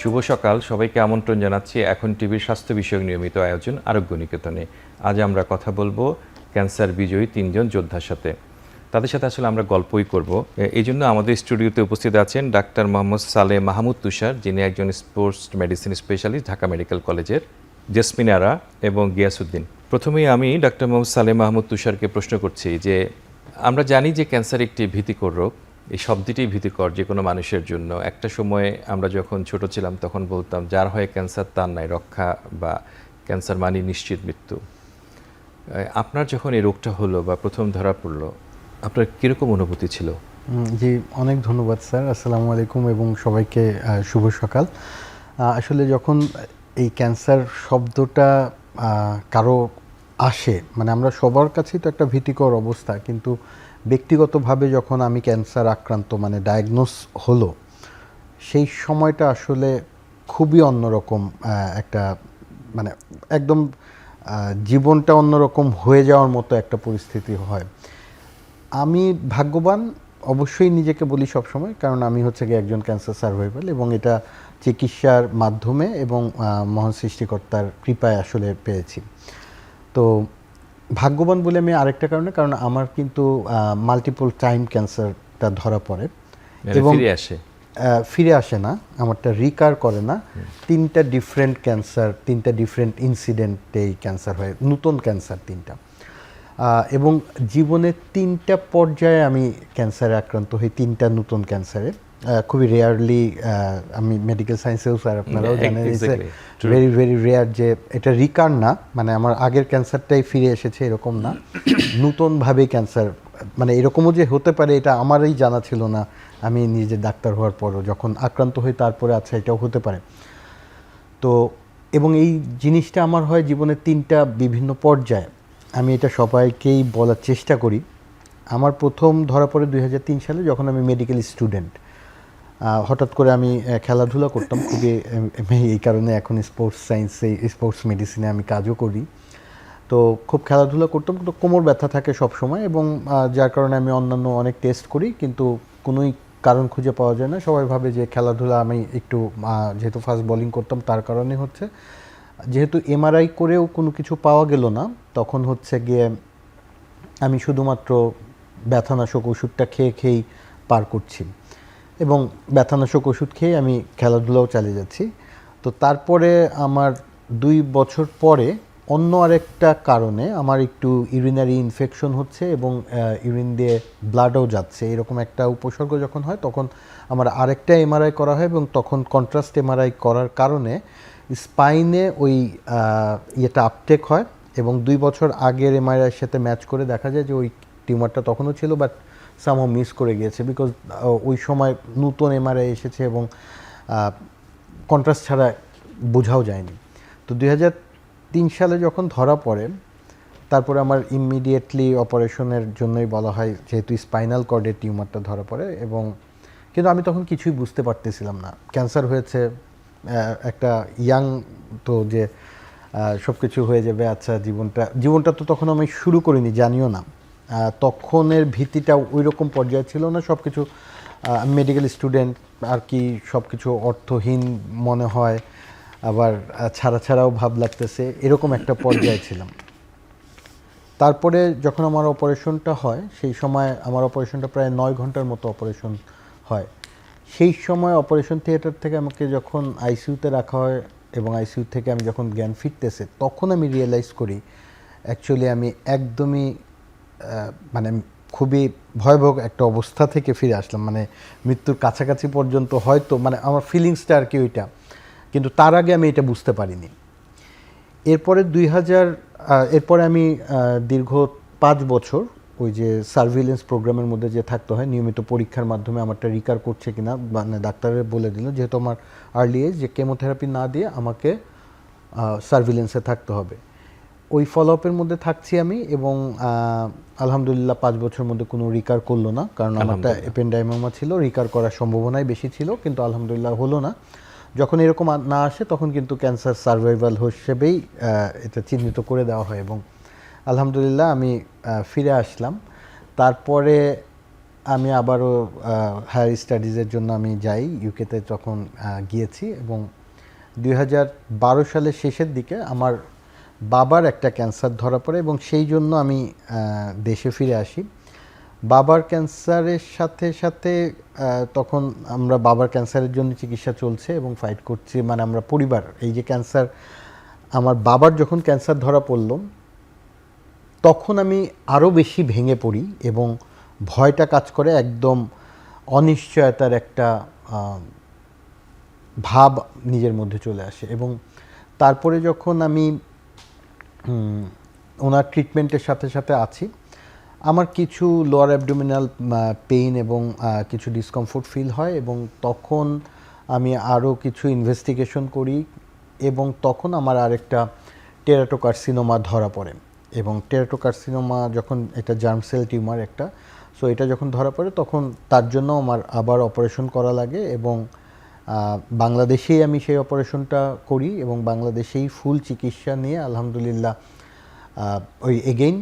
শুভ সকাল, সবাইকে আমন্ত্রণ জানাচ্ছি এখন টিভির স্বাস্থ্য বিষয়ক নিয়মিত আয়োজন আরোগ্য নিকেতনে। আজ আমরা কথা বলবো ক্যান্সার বিজয়ী 3 জন যোদ্ধার সাথে। তাদের সাথে আসলে আমরা গল্পই করব। এই জন্য আমাদের স্টুডিওতে উপস্থিত আছেন ডাক্তার মোহাম্মদ সালেহ মাহমুদ তুষার, যিনি একজন sports medicine specialist Dhaka medical কলেজের, জেসমিন আরা এবং গিয়াসউদ্দিন। প্রথমেই আমি ডাক্তার মোহাম্মদ সালেহ মাহমুদ তুষারকে প্রশ্ন করছি যে আমরা জানি যে ক্যান্সার একটি ভীতিকর রোগ। এই শব্দটি ভীতিকর যে কোনো মানুষের জন্য। একটা সময়ে আমরা যখন ছোট ছিলাম তখন বলতাম যার হয় ক্যান্সার তার নাই রক্ষা, বা ক্যান্সার মানে নিশ্চিত মৃত্যু। আপনার যখন এই রোগটা হলো বা প্রথম ধরা পড়লো, আপনার কীরকম অনুভূতি ছিল? জি, অনেক ধন্যবাদ স্যার। আসসালামু আলাইকুম এবং সবাইকে শুভ সকাল। আসলে যখন এই ক্যান্সার শব্দটা কারো আসে, মানে আমরা সবার কাছেই তো একটা ভীতিকর অবস্থা, কিন্তু ব্যক্তিগতভাবে যখন আমি ক্যান্সার আক্রান্ত মানে ডায়াগনোস হলো, সেই সময়টা আসলে খুবই অন্যরকম একটা, মানে একদম জীবনটা অন্যরকম হয়ে যাওয়ার মতো একটা পরিস্থিতি হয়। আমি ভাগ্যবান অবশ্যই নিজেকে বলি সবসময়, কারণ আমি হচ্ছে গিয়ে একজন ক্যান্সার সার্ভাইভাল এবং এটা চিকিৎসার মাধ্যমে এবং মহান সৃষ্টিকর্তার কৃপায় আসলে পেয়েছি। তো ভাগ্যবান বলে আমি আরেকটা কারণে, কারণ আমার কিন্তু মাল্টিপল টাইম ক্যান্সারটা ধরা পড়ে এবং ফিরে আসে না, আমারটা রিকার করে না। 3টা ডিফারেন্ট ক্যান্সার, 3টা ডিফারেন্ট ইনসিডেন্টেই ক্যান্সার হয়, নতুন ক্যান্সার 3টা। এবং জীবনের 3টা পর্যায়ে আমি ক্যান্সারে আক্রান্ত হই, 3টা নতুন ক্যান্সারে। খুবই রেয়ারলি, আমি মেডিকেল সায়েন্সেও স্যার আপনারাও জানেন, ভেরি ভেরি রেয়ার যে এটা রিকার না, মানে আমার আগের ক্যান্সারটাই ফিরে এসেছে এরকম না, নতুনভাবে ক্যান্সার, মানে এরকমও যে হতে পারে এটা আমারই জানা ছিল না। আমি নিজে ডাক্তার হওয়ার পরও যখন আক্রান্ত হই তারপরে আচ্ছা এটাও হতে পারে। তো এবং এই জিনিসটা আমার হয় জীবনের 3টা বিভিন্ন পর্যায়ে। আমি এটা সবাইকেই বলার চেষ্টা করি। আমার প্রথম ধরা পড়ে 2003 সালে, যখন আমি মেডিকেল স্টুডেন্ট। হঠাৎ করে আমি খেলাধুলা করতাম খুবই, এই কারণে এখন স্পোর্টস সায়েন্সে, স্পোর্টস মেডিসিনে আমি কাজও করি। তো খুব খেলাধুলা করতাম, কিন্তু কোমর ব্যথা থাকে সব সময়, এবং যার কারণে আমি অন্যান্য অনেক টেস্ট করি, কিন্তু কোনোই কারণ খুঁজে পাওয়া যায় না। সবাই ভাবে যে খেলাধুলা, আমি একটু যেহেতু ফাস্ট বোলিং করতাম তার কারণে হচ্ছে। যেহেতু এমআরআই করেও কোনো কিছু পাওয়া গেল না, তখন হচ্ছে গিয়ে আমি শুধুমাত্র ব্যথানাশক ওষুধটা খেয়েই পার করছি, এবং ব্যথানাশক ওষুধ খেয়ে আমি খেলাধুলাও চালিয়ে যাচ্ছি। তো তারপরে আমার 2 বছর পরে অন্য আরেকটা কারণে আমার একটু ইউরিনারি ইনফেকশন হচ্ছে এবং ইউরিন দিয়ে ব্লাডও যাচ্ছে, এরকম একটা উপসর্গ যখন হয় তখন আমার আরেকটা এমআরআই করা হয়, এবং তখন কন্ট্রাস্ট এমআরআই করার কারণে স্পাইনে ওই ইয়েটা আপটেক হয়, এবং 2 বছর আগের এমআরআইয়ের সাথে ম্যাচ করে দেখা যায় যে ওই টিউমারটা তখনও ছিল, বাট সামহাও মিস করে গিয়েছে, বিকজ ওই সময় নতুন এমআরআই এসেছে এবং কন্ট্রাস্ট ছাড়া বোঝাও যায়নি। তো 2003 সালে যখন ধরা পড়ে, তারপরে আমার ইমিডিয়েটলি অপারেশনের জন্যই বলা হয়, যেহেতু স্পাইনাল কর্ডের টিউমারটা ধরা পড়ে। এবং কিন্তু আমি তখন কিছুই বুঝতে পারতেছিলাম না ক্যান্সার হয়েছে, একটা ইয়াং তো, যে সব কিছু হয়ে যাবে, আচ্ছা জীবনটা তো তখন আমি শুরু করিনি, জানিও না। তখনের ভীতিটা ওই রকম পর্যায়ে ছিল না, সব কিছু মেডিকেল স্টুডেন্ট আর কি, সব কিছু অর্থহীন মনে হয়, আবার ছাড়াও ভাব লাগতেছে, এরকম একটা পর্যায়ে ছিলাম। তারপরে যখন আমার অপারেশনটা হয়, সেই সময় আমার অপারেশনটা প্রায় 9 ঘন্টার মতো অপারেশন হয়। সেই সময় অপারেশন থিয়েটার থেকে আমাকে যখন আইসিইউতে রাখা হয়, এবং আইসিইউ থেকে আমি যখন জ্ঞান ফিরতেছে, তখন আমি রিয়েলাইজ করি অ্যাকচুয়ালি আমি একদমই মানে খুবই ভয়াবহ একটা অবস্থা থেকে ফিরে আসলাম, মানে মৃত্যুর কাছাকাছি পর্যন্ত হয়তো, মানে আমার ফিলিংসটা আর কি ওইটা, কিন্তু তার আগে আমি এটা বুঝতে পারিনি। এরপরে এরপরে আমি দীর্ঘ 5 বছর ওই যে সার্ভিলেন্স প্রোগ্রামের মধ্যে যে থাকতে হয়, নিয়মিত পরীক্ষার মাধ্যমে আমারটা রিকার করছে কিনা, মানে ডাক্তারের বলে দিল যেহেতু আমার আর্লি এজ, যে কেমোথেরাপি না দিয়ে আমাকে সার্ভিলেন্সে থাকতে হবে। ওই ফলো আপের মধ্যে থাকছি আমি, এবং আলহামদুলিল্লাহ 5 বছরের মধ্যে কোনো রিকার করলো না, কারণ আমারটা এপেন্ডাইমোমা ছিল, রিকার করার সম্ভাবনাই বেশি ছিল, কিন্তু আলহামদুলিল্লাহ হলো না। যখন এরকম না আসে তখন কিন্তু ক্যান্সার সার্ভাইভাল হিসেবেই এটা চিহ্নিত করে দেওয়া হয়, এবং আলহামদুলিল্লাহ আমি ফিরে আসলাম। তারপরে আমি আবারও হায়ার স্টাডিজের জন্য আমি যাই ইউকেতে, যখন গিয়েছি, এবং 2012 সালের শেষের দিকে আমার বাবার একটা ক্যান্সার ধরা পড়ে এবং সেই জন্য আমি দেশে ফিরে আসি। বাবার ক্যান্সারের সাথে সাথে তখন আমরা বাবার ক্যান্সারের জন্য চিকিৎসা চলছে এবং ফাইট করছি, মানে আমরা পরিবার, এই যে ক্যান্সার, আমার বাবার যখন ক্যান্সার ধরা পড়ল তখন আমি আরও বেশি ভেঙে পড়ি এবং ভয়টা কাজ করে, একদম অনিশ্চয়তার একটা ভাব নিজের মধ্যে চলে আসে। এবং তারপরে যখন আমি ওনার ট্রিটমেন্টের সাথে সাথে আছি, আমার কিছু লোয়ার অ্যাবডোমিনাল পেইন এবং কিছু ডিসকমফোর্ট ফিল হয় এবং তখন আমি আরও কিছু ইনভেস্টিগেশন করি এবং তখন আমার আরেকটা টেরাটোকার্সিনোমা ধরা পড়ে। এবং টেরাটোকার্সিনোমা যখন, এটা জার্ম সেল টিউমার একটা, সো এটা যখন ধরা পড়ে তখন তার জন্য আমার আবার অপারেশন করা লাগে এবং বাংলাদেশেই আমি সেই অপারেশনটা করি এবং বাংলাদেশেই ফুল চিকিৎসা নিয়ে আলহামদুলিল্লাহ ওই এগেইন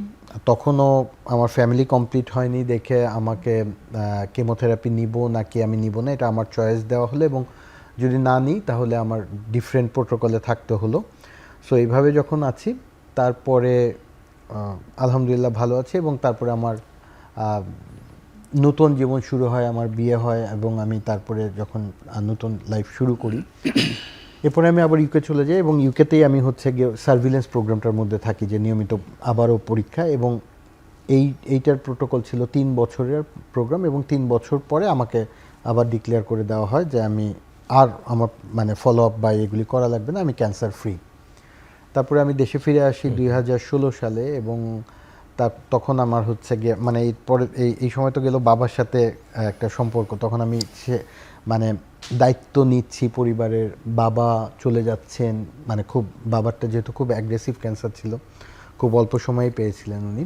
তখনও আমার ফ্যামিলি কমপ্লিট হয়নি দেখে আমাকে কেমোথেরাপি নিব নাকি আমি নিব না, এটা আমার চয়েস দেওয়া হলো এবং যদি না নিই তাহলে আমার ডিফারেন্ট প্রোটোকলে থাকতে হলো। সো এইভাবে যখন আছি তারপরে আলহামদুলিল্লাহ ভালো আছি এবং তারপরে আমার নতুন জীবন শুরু হয়, আমার বিয়ে হয় এবং আমি তারপরে যখন নতুন লাইফ শুরু করি এরপরে আমি আবার ইউকে চলে যাই এবং ইউকেতেই আমি হচ্ছে গিয়ে সার্ভিলেন্স প্রোগ্রামটার মধ্যে থাকি, যে নিয়মিত আবারও পরীক্ষা, এবং এইটার প্রোটোকল ছিল 3 বছরের প্রোগ্রাম এবং 3 বছর পরে আমাকে আবার ডিক্লেয়ার করে দেওয়া হয় যে আমি আর আমার মানে ফলো আপ বা এগুলি করা লাগবে না, আমি ক্যান্সার ফ্রি। তারপরে আমি দেশে ফিরে আসি 2016 সালে এবং তখন আমার হচ্ছে গিয়ে মানে এই সময় তো গেল বাবার সাথে একটা সম্পর্ক, তখন আমি মানে দায়িত্ব নিচ্ছি পরিবারের, বাবা চলে যাচ্ছেন, মানে খুব বাবারটা যেহেতু খুব অ্যাগ্রেসিভ ক্যান্সার ছিল, খুব অল্প সময়ে পেয়েছিলেন উনি।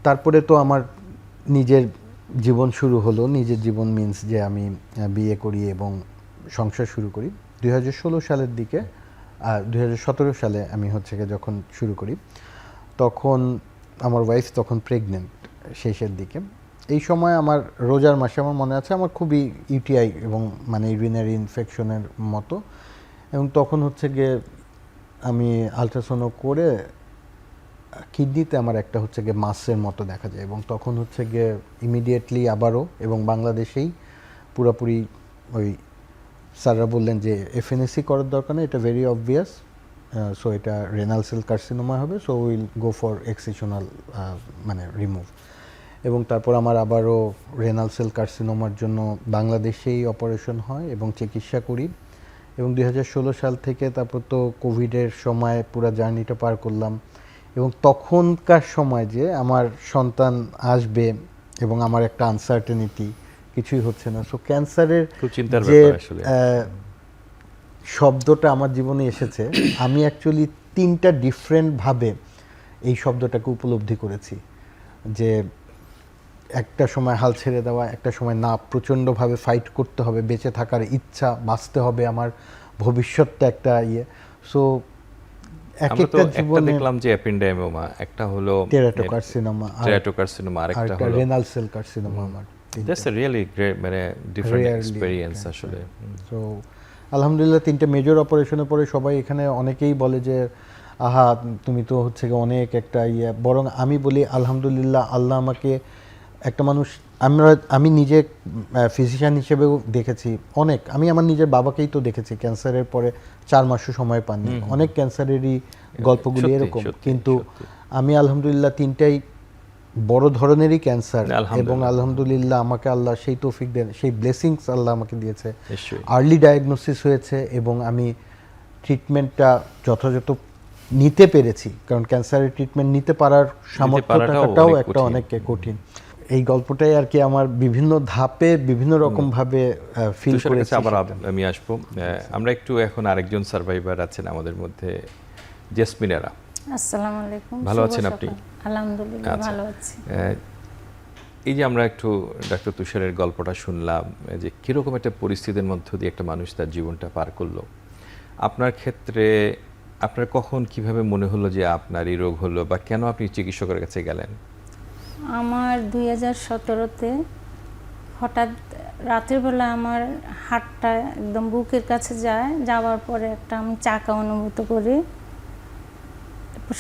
তারপরে তো আমার নিজের জীবন শুরু হলো, নিজের জীবন মিন্স যে আমি বিয়ে করি এবং সংসার শুরু করি 2016 সালের দিকে। 2017 সালে আমি হচ্ছে যখন শুরু করি তখন আমার ওয়াইফ তখন প্রেগনেন্ট শেষের দিকে। এই সময় আমার রোজার মাসে আমার মনে আছে আমার খুবই ইউটিআই এবং মানে ইউরিনারি ইনফেকশনের মতো, এবং তখন হচ্ছে গিয়ে আমি আলট্রাসাউন্ড করে কিডনিতে আমার একটা হচ্ছে গিয়ে মাসের মতো দেখা যায় এবং তখন হচ্ছে গিয়ে ইমিডিয়েটলি আবারও এবং বাংলাদেশেই পুরোপুরি ওই স্যাররা বললেন যে এফএনএসি করার দরকার নেই, এটা ভেরি অবভিয়াস, সো এটা রেনাল সেল কার্সিনোমা হবে, so will go for excisional মানে রিমুভ। এবং তারপর আমার আবারও রেনাল সেল কার্সিনোমার জন্য বাংলাদেশেই অপারেশন হয় এবং চিকিৎসা করি এবং 2016 সাল থেকে তারপর তো কোভিডের সময় পুরো জার্নিটা পার করলাম এবং তখনকার সময় যে আমার সন্তান আসবে এবং আমার একটা আনসার্টেনিটি, কিছুই হচ্ছে না। সো ক্যান্সারের যে শব্দটা আমার জীবনে এসেছে আমি অ্যাকচুয়ালি 3টা ডিফারেন্ট ভাবে এই শব্দটাকে উপলব্ধি করেছি, যে একটা সময় হাল ছেড়ে দেওয়া, একটা সময় না, প্রচণ্ডভাবে ফাইট করতে হবে, বেঁচে থাকার ইচ্ছা, বাঁচতে হবে, আমার ভবিষ্যৎটা একটা ইয়ে। সো একটা জীবনে দেখলাম যে অ্যাপেন্ডাইমোমা, একটা হলো টেরাটোকার্সিনোমা, আরেকটা হলো রেনাল সেল কার্সিনোমা। আমার দ্যাটস আ রিয়েলি গ্রেট মানে ডিফারেন্ট এক্সপেরিয়েন্স আসলে। সো আলহামদুলিল্লাহ 3টে মেজর অপারেশনের পরে সবাই এখানে অনেকেই বলে যে আহা তুমি তো হচ্ছে অনেক একটা ইয়ে, বরং আমি বলি আলহামদুলিল্লাহ আল্লাহ আমাকে একটা মানুষ, আমি নিজে ফিজিশিয়ান হিসেবেও দেখেছি অনেক, আমি আমার নিজের বাবাকেই তো দেখেছি ক্যান্সারের পরে 4 মাসও সময় পাননি, অনেক ক্যান্সারেরই গল্পগুলি এরকম, কিন্তু আমি আলহামদুলিল্লাহ 3টাই বড় ধরনেরই ক্যান্সার এবং আলহামদুলিল্লাহ আমাকে আল্লাহ সেই তৌফিক দেন, সেই ব্লেসিংস আল্লাহ আমাকে দিয়েছে, আর্লি ডায়াগনোসিস হয়েছে এবং আমি ট্রিটমেন্টটা যথাযথ নিতে পেরেছি, কারণ ক্যান্সারের ট্রিটমেন্ট নিতে পারার সামর্থ্যটাও একটা অনেক কঠিন। এই গল্পটাই আর কি আমার বিভিন্ন ধাপে বিভিন্ন রকম ভাবে ফিল করেছি। আবার আমি আসবো, আমরা একটু এখন আরেকজন সার্ভাইভার আছেন আমাদের মধ্যে, জেসমিনারা। আসসালামু আলাইকুম, ভালো আছেন আপনি? আলহামদুলিল্লাহ ভালো আছি। এই যে আমরা একটু ডাক্তার তুষারের গল্পটা শুনলাম যে কিরকম একটা পরিস্থিতির মধ্য দিয়ে একটা মানুষ তার জীবনটা পার করলো, আপনার ক্ষেত্রে আপনার কখন কিভাবে মনে হলো যে আপনার এই রোগ হলো বা কেন আপনি চিকিৎসকের কাছে গেলেন? আমার 2017-তে হঠাৎ রাতের বেলা আমার হাতটা একদম বুকের কাছে যায়, যাওয়ার পরে একটা আমি চাকা অনুভূত করি।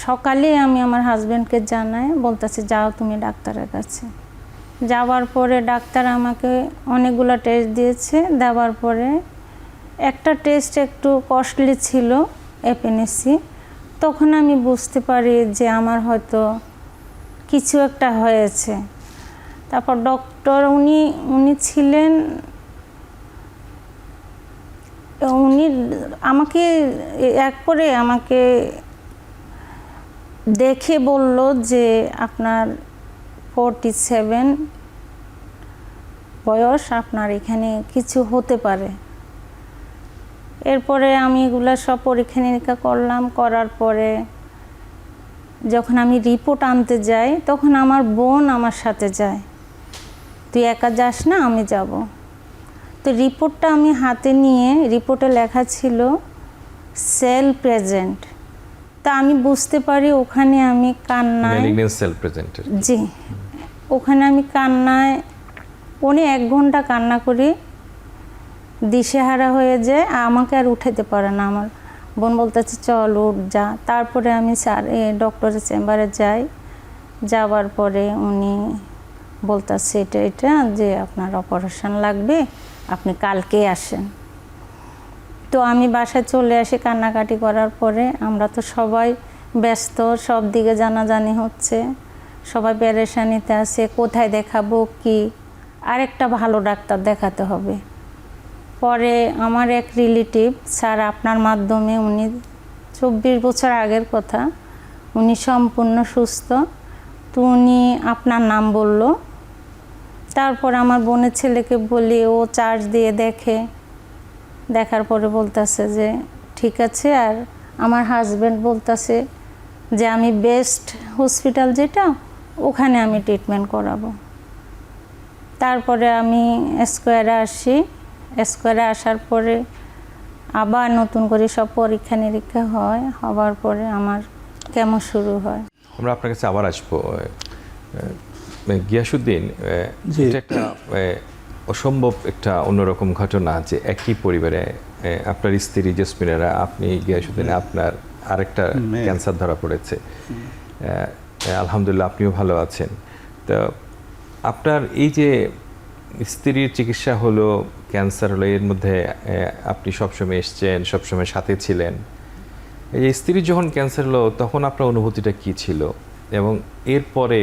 সকালে আমি আমার হাজব্যান্ডকে জানাই, বলতেছে যাও তুমি ডাক্তারের কাছে। যাওয়ার পরে ডাক্তার আমাকে অনেকগুলো টেস্ট দিয়েছে। দেওয়ার পরে একটা টেস্ট একটু কস্টলি ছিল, এপিএনসি। তখন আমি বুঝতে পারি যে আমার হয়তো কিছু একটা হয়েছে। তারপর ডক্টর উনি ছিলেন, উনি আমাকে এক করে আমাকে দেখে বলল যে আপনার 47 বয়স, আপনার এখানে কিছু হতে পারে। এরপরে আমি এগুলো সব পরীক্ষা নিরীক্ষা করলাম। করার পরে যখন আমি রিপোর্ট আনতে যাই, তখন আমার বোন আমার সাথে যায়, তুই একা যাস না, আমি যাব। তো রিপোর্টটা আমি হাতে নিয়ে, রিপোর্টে লেখা ছিল সেল প্রেজেন্ট। তা আমি বুঝতে পারি ওখানে আমি কান্নায়, ম্যালিগন্যান্ট সেল প্রেজেন্ট। জি, ওখানে আমি কান্নায় 1 ঘন্টা কান্না করি, দিশেহারা হয়ে যায়, আমাকে আর উঠাতে পারে না। আমার বোন বলতেছে চল উঠ যা। তারপরে আমি ডক্টরের চেম্বারে যাই। যাওয়ার পরে উনি বলতেছে এটা যে আপনার অপারেশন লাগবে, আপনি কালকে আসেন। তো আমি বাসায় চলে আসি কান্নাকাটি করার পরে। আমরা তো সবাই ব্যস্ত, সব দিকে জানাজানি হচ্ছে, সবাই পেরেশানিতে আছে, কোথায় দেখাবো কি, আরেকটা ভালো ডাক্তার দেখাতে হবে। পরে আমার এক রিলেটিভ স্যার আপনার মাধ্যমে, উনি 24 বছর আগের কথা, উনি সম্পূর্ণ সুস্থ, তো উনি আপনার নাম বলল। তারপর আমার বোনের ছেলেকে বলি, ও চার্জ দিয়ে দেখে, দেখার পরে বলতেছে যে ঠিক আছে। আর আমার হাজব্যান্ড বলতেছে যে আমি বেস্ট হসপিটাল যেটা, ওখানে আমি ট্রিটমেন্ট করাবো। তারপরে আমি স্কোয়ারে আসি। স্কোয়ারে আসার পরে আবার নতুন করে সব পরীক্ষা নিরীক্ষা হয়। হওয়ার পরে আমার কেমো শুরু হয়। আমরা আপনার কাছে আবার আসবো। গিয়াসউদ্দিন, এটা একটা অসম্ভব একটা অন্যরকম ঘটনা যে একই পরিবারে আপনার স্ত্রী জেসমিনেরা, আপনি গিয়াসউদ্দিন, আপনার আরেকটা ক্যান্সার ধরা পড়েছে। আলহামদুলিল্লাহ আপনিও ভালো আছেন। তো আপনার এই যে স্ত্রীর চিকিৎসা হলো, ক্যান্সার হলো, এর মধ্যে আপনি সবসময় এসছেন, সবসময় সাথে ছিলেন। এই যে স্ত্রীর যখন ক্যান্সার হলো, তখন আপনার অনুভূতিটা কি ছিল, এবং এরপরে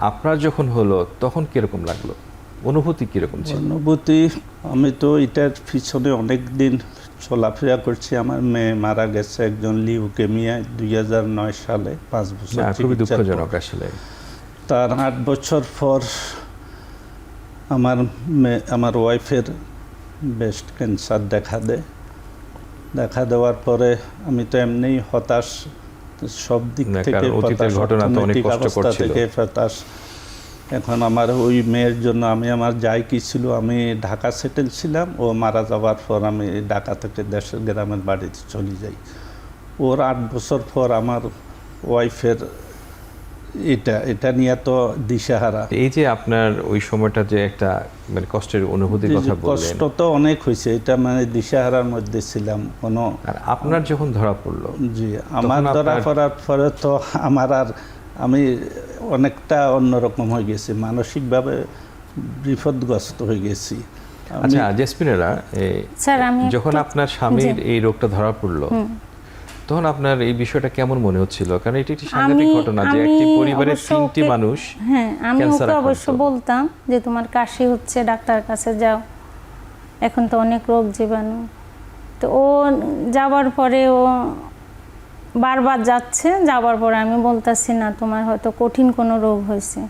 আপনার যখন হলো তখন কীরকম লাগলো, অনুভূতি কীরকম ছিল? অনুভূতি, আমি তো এটার পিছনে অনেক দিন চলাফেরা করছি। আমার মেয়ে মারা গেছে একজন লিউকেমিয়ায় 2009 সালে, 5 বছর। খুবই দুঃখজনক আসলে। তার 8 বছর পর আমার ওয়াইফের ব্রেস্ট ক্যান্সার দেখা দেওয়ার পরে আমি তো এমনিই হতাশ, সব দিক থেকে হতাশ। এখন আমার ওই মেয়ের জন্য আমি, আমার যাই কি ছিল, আমি ঢাকা সেটেল ছিলাম। ও মারা যাওয়ার পর আমি ঢাকা থেকে দেশের গ্রামের বাড়িতে চলে যাই। ওর 8 বছর পর আমার ওয়াইফের এটা নিয়ে তো দিশেহারা। এই যে আপনার ওই সময়টা যে একটা মানে কষ্টের অনুভূতির কথা বললেন, কষ্ট তো অনেক হয়েছে, এটা মানে দিশেহারার মধ্যে ছিলাম। কোনো আর আপনার যখন ধরা পড়লো, জি, আমার ধরা পড়ার পরে তো আমি অনেকটা অন্যরকম হয়ে গেছি, মানসিকভাবে বিপদগ্রস্ত হয়ে গেছি। আচ্ছা জেসমিনেরা, যখন আপনার স্বামীর এই রোগটা ধরা পড়লো, তখন আপনার এই বিষয়টা কেমন মনে হচ্ছিল? কারণ এটি একটি সাংঘাতিক ঘটনা যে একটি পরিবারের 3টি মানুষ। হ্যাঁ, আমি ওকে অবশ্য বলতাম যে তোমার কাশি হচ্ছে, ডাক্তারের কাছে যাও, এখন তো অনেক রোগ জীবাণু। তো ও যাওয়ার পরে ও বারবার যাচ্ছে, যাওয়ার পরে আমি বলতাছি না তোমার হয়তো কঠিন কোনো রোগ হয়েছে।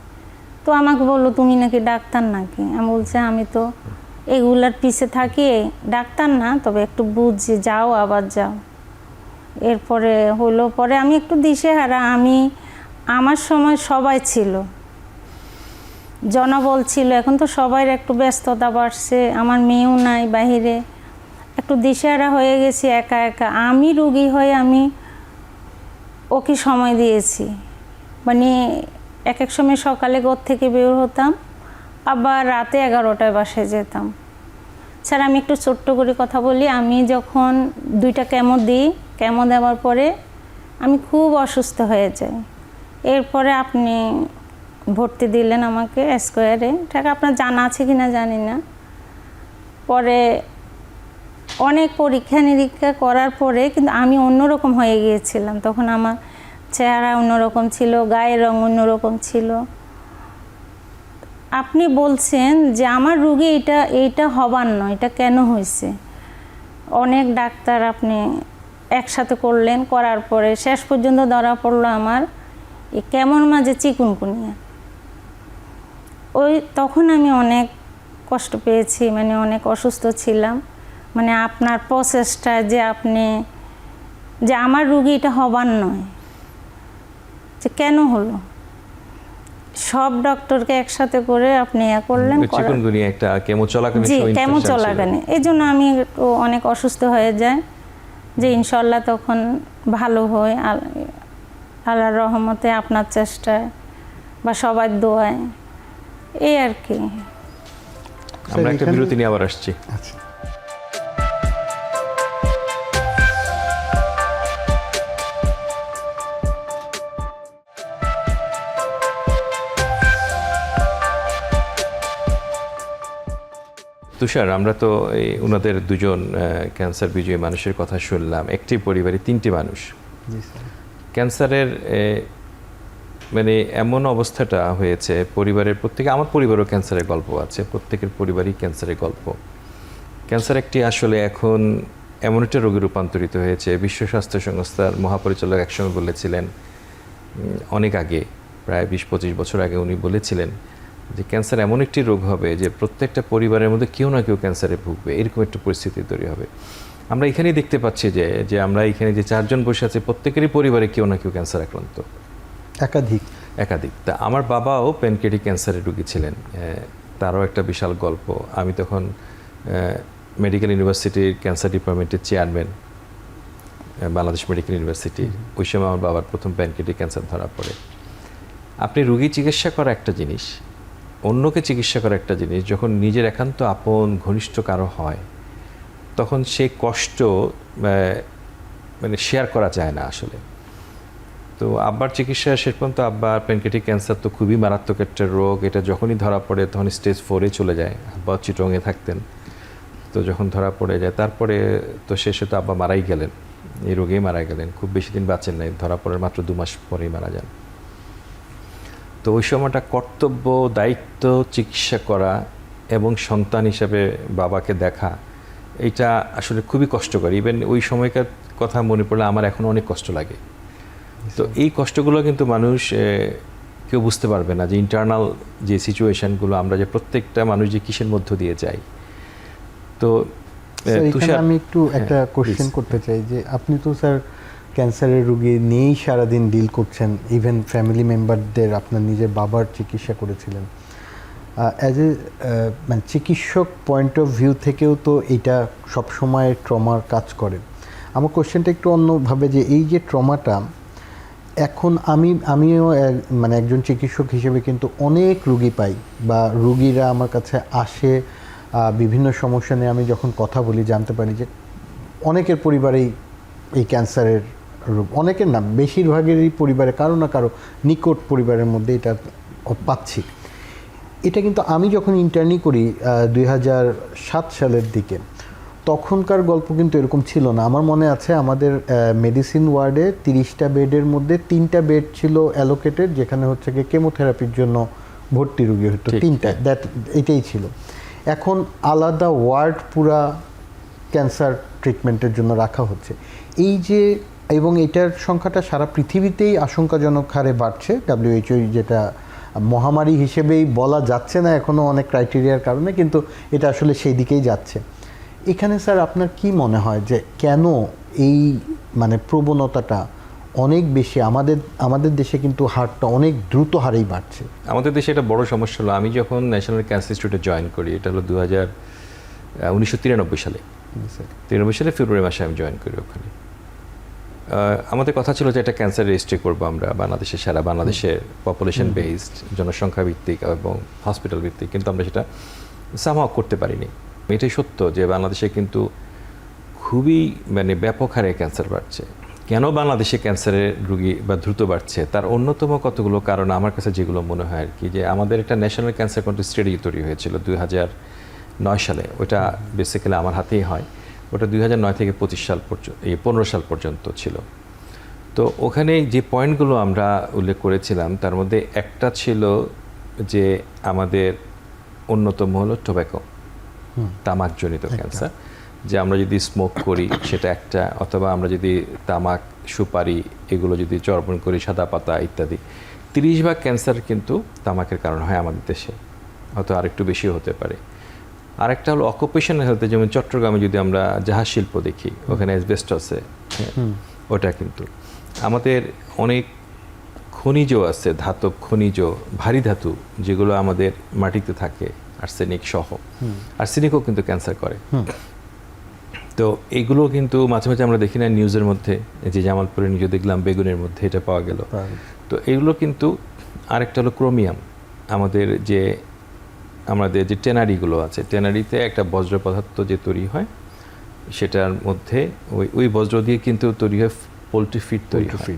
তো আমাকে বললো তুমি নাকি ডাক্তার নাকি? আমি বলছি আমি তো এগুলার পিছে থাকি, ডাক্তার না, তবে একটু বুঝছি, যাও আবার যাও। এরপরে হলো, পরে আমি একটু দিশেহারা। আমার সময় সবাই ছিল, জনবল ছিল, এখন তো সবাই একটু ব্যস্ততা বাড়ছে, আমার মেয়েও নাই বাহিরে, একটু দিশেহারা হয়ে গেছি একা একা। আমি রুগী হয়ে আমি ওকে সময় দিয়েছি, মানে এক এক সময় সকালে ঘর থেকে বের হতাম, আবার রাতে 11টায় বাসায় যেতাম। স্যার আমি একটু ছোট্ট করে কথা বলি, আমি যখন 2টা কেমো দিই, কেমো দেওয়ার পরে আমি খুব অসুস্থ হয়ে যাই। এরপরে আপনি ভর্তি দিলেন আমাকে স্কোয়ারে, টাকা আপনার জানা আছে কি না জানি না। পরে অনেক পরীক্ষা নিরীক্ষা করার পরে কিন্তু আমি অন্যরকম হয়ে গিয়েছিলাম। তখন আমার চেহারা অন্যরকম ছিল, গায়ের রং অন্যরকম ছিল। আপনি বলছেন যে আমার রুগী এইটা হবার নয়, এটা কেন হয়েছে? অনেক ডাক্তার আপনি একসাথে করলেন, করার পরে শেষ পর্যন্ত ধরা পড়লো আমার এই কেমন মাঝে চিকুনকুনিয়া। তখন আমি অনেক কষ্ট পেয়েছি, মানে অনেক অসুস্থ ছিলাম। মানে আপনার প্রসেসটা যে আমার রুগী এটা হবার নয়, যে কেন হলো, সব ডক্টরকে একসাথে করে আপনি করলেন। চিকুনগুনিয়া একটা কেমো চলাকালীন জি, সময় কেমো infection ছিল। চলাকালীন, এই জন্য আমি একটু অনেক অসুস্থ হয়ে যাই, যে ইনশাল্লাহ তখন ভালো হয় আল্লাহর রহমতে, আপনার চেষ্টায় বা সবার দোয়ায়, এই আর কি। আমরা একটা এখানে- বিরতি নিয়ে আবার আসছি। আচ্ছা। তুষার, আমরা তো ওনাদের দুজন ক্যান্সার বিজয়ী মানুষের কথা শুনলাম। একটি পরিবারে 3টি মানুষ জি স্যার। ক্যান্সারের মানে এমন অবস্থাটা হয়েছে, পরিবারের প্রত্যেকে, আমার পরিবারও ক্যান্সারের গল্প আছে, প্রত্যেকের পরিবারই ক্যান্সারের গল্প। ক্যান্সার একটি আসলে এখন এমন একটা রোগে রূপান্তরিত হয়েছে। বিশ্ব স্বাস্থ্য সংস্থার মহাপরিচালক একসময় বলেছিলেন, অনেক আগে, প্রায় 20-25 বছর আগে উনি বলেছিলেন যে ক্যান্সার এমন একটি রোগ হবে যে প্রত্যেকটা পরিবারের মধ্যে কেউ না কেউ ক্যান্সারে ভুগবে, এরকম একটা পরিস্থিতি তৈরি হবে। আমরা এখানেই দেখতে পাচ্ছি যে আমরা এখানে যে 4 জন বসে আছি, প্রত্যেকেরই পরিবারে কেউ না কেউ ক্যান্সার আক্রান্ত, একাধিক। তা আমার বাবাও প্যানক্রিয়াটিক ক্যান্সারের রোগী ছিলেন, তারও একটা বিশাল গল্প। আমি তখন মেডিকেল ইউনিভার্সিটির ক্যান্সার ডিপার্টমেন্টের চেয়ারম্যান, বাংলাদেশ মেডিকেল ইউনিভার্সিটি। ওই সময় আমার বাবার প্রথম প্যানক্রিয়াটিক ক্যান্সার ধরা পড়ে। আপনি রোগী চিকিৎসা করা একটা জিনিস, অন্যকে চিকিৎসা করা একটা জিনিস। যখন নিজের একান্ত আপন ঘনিষ্ঠ কারো হয়, তখন সেই কষ্ট মানে শেয়ার করা যায় না আসলে। তো আব্বার চিকিৎসা শেষ পর্যন্ত, আব্বার প্যানক্রিয়াটিক ক্যান্সার তো খুবই মারাত্মক একটা রোগ, এটা যখনই ধরা পড়ে তখন স্টেজ 4-এ চলে যায়। আব্বা চিটংয়ে থাকতেন, তো যখন ধরা পড়ে যায় তারপরে তো শেষে তো আব্বা মারাই গেলেন, এই রোগেই মারা গেলেন। খুব বেশি দিন বাঁচেন নাই, ধরা পড়ার মাত্র 2 মাস পরেই মারা যান। তো ওই সময়টা কর্তব্য, দায়িত্ব, চিকিৎসা করা এবং সন্তান হিসেবে বাবাকে দেখা, এইটা আসলে খুবই কষ্টকর। ইভেন ওই সময়কার কথা মনে পড়লে আমার এখন অনেক কষ্ট লাগে। তো এই কষ্টগুলো কিন্তু মানুষ কেউ বুঝতে পারবে না, যে ইন্টারনাল যে সিচুয়েশনগুলো আমরা, যে প্রত্যেকটা মানুষ যে কিসের মধ্য দিয়ে যাই। তো এখানে আমি একটু একটা কোশ্চেন করতে চাই, যে আপনি তো স্যার ক্যান্সারের রোগী নিয়েই সারাদিন ডিল করছেন, ইভেন ফ্যামিলি মেম্বারদের, আপনার নিজের বাবার চিকিৎসা করেছিলেন। অ্যাজ এ মানে চিকিৎসক পয়েন্ট অফ ভিউ থেকেও তো এটা সবসময় ট্রমার কাজ করে। আমার কোশ্চেনটা একটু অন্যভাবে, যে এই যে ট্রমাটা, এখন আমিও মানে একজন চিকিৎসক হিসেবে কিন্তু অনেক রুগী পাই, বা রুগীরা আমার কাছে আসে বিভিন্ন সমস্যা নিয়ে। আমি যখন কথা বলি জানতে পারি যে অনেকের পরিবারেই এই ক্যান্সারের রোগ, অনেকের না, বেশিরভাগেরই পরিবারে কারো না কারো নিকট পরিবারের মধ্যে এটা পাচ্ছি। এটা কিন্তু আমি যখন ইন্টার্নি করি 2007 সালের দিকে, তখনকার গল্প কিন্তু এরকম ছিল না। আমার মনে আছে আমাদের মেডিসিন ওয়ার্ডে 30টা বেডের মধ্যে 3টা বেড ছিল অ্যালোকেটেড, যেখানে হচ্ছে গিয়ে কেমোথেরাপির জন্য ভর্তি রোগী হতো, 3টা, এটাই ছিল। এখন আলাদা ওয়ার্ড পুরা ক্যান্সার ট্রিটমেন্টের জন্য রাখা হচ্ছে। এই যে, এবং এটার সংখ্যাটা সারা পৃথিবীতেই আশঙ্কাজনক হারে বাড়ছে। WHO যেটা মহামারী হিসেবেই বলা যাচ্ছে না এখনও অনেক ক্রাইটেরিয়ার কারণে, কিন্তু এটা আসলে সেই দিকেই যাচ্ছে। এখানে স্যার আপনার কি মনে হয় যে কেন এই মানে প্রবণতাটা অনেক বেশি, আমাদের দেশে কিন্তু হারটা অনেক দ্রুত হারেই বাড়ছে? আমাদের দেশে এটা বড় সমস্যা হলো, আমি যখন ন্যাশনাল ক্যান্সার ইনস্টিটিউটে জয়েন করি, এটা হলো 1993 সালে। 93 সালে ফেব্রুয়ারি মাসে আমি জয়েন করি ওখানে। আমাদের কথা ছিল যে এটা ক্যান্সার রেজিস্ট্রি করবো আমরা বাংলাদেশের সারা বাংলাদেশের পপুলেশন বেসড জনসংখ্যা ভিত্তিক এবং হসপিটাল ভিত্তিক, কিন্তু আমরা সেটা সামহাও করতে পারিনি। এটাই সত্য যে বাংলাদেশে কিন্তু খুবই মানে ব্যাপক হারে ক্যান্সার বাড়ছে। কেন বাংলাদেশে ক্যান্সারের রোগী বা দ্রুত বাড়ছে তার অন্যতম কতগুলো কারণ আমার কাছে যেগুলো মনে হয় আর কি, যে আমাদের একটা ন্যাশনাল ক্যান্সার কন্ট্রোল স্টাডি তৈরি হয়েছিল 2009 সালে। ওটা বেসিক্যালি আমার হাতেই হয়। ওটা 2009 থেকে 15 সাল পর্যন্ত ছিল। তো ওখানে যে পয়েন্টগুলো আমরা উল্লেখ করেছিলাম তার মধ্যে একটা ছিল যে আমাদের অন্যতম হলো টোব্যাকো, তামাকজনিত ক্যান্সার। যে আমরা যদি স্মোক করি সেটা একটা, অথবা আমরা যদি তামাক, সুপারি এগুলো যদি চর্বণ করি, সাদা পাতা ইত্যাদি, 30% ক্যান্সার কিন্তু তামাকের কারণ হয় আমাদের দেশে, হয়তো আরেকটু বেশিও হতে পারে। আরেকটা হলো অকুপেশনাল হেলথে, যেমন চট্টগ্রামে যদি আমরা জাহাজ শিল্প দেখি, ওখানে অ্যাসবেস্টসে, ওটা কিন্তু আমাদের অনেক খনিজ আছে, ধাতব খনিজ, ভারী ধাতু যেগুলো আমাদের মাটিতে থাকে, আর্সেনিক সহ। আর্সেনিকও কিন্তু ক্যান্সার করে। তো এইগুলো কিন্তু মাঝে মাঝে আমরা দেখি না নিউজের মধ্যে, যে জামালপুরে নিজে দেখলাম বেগুনের মধ্যে এটা পাওয়া গেল। তো এগুলো কিন্তু, আরেকটা হলো ক্রোমিয়াম, আমাদের যে টেনারিগুলো আছে, টেনারিতে একটা বজ্র পদার্থ যে তৈরি হয় সেটার মধ্যে ওই বজ্র দিয়ে কিন্তু তৈরি হয় পোলট্রি ফিড তৈরি হয়,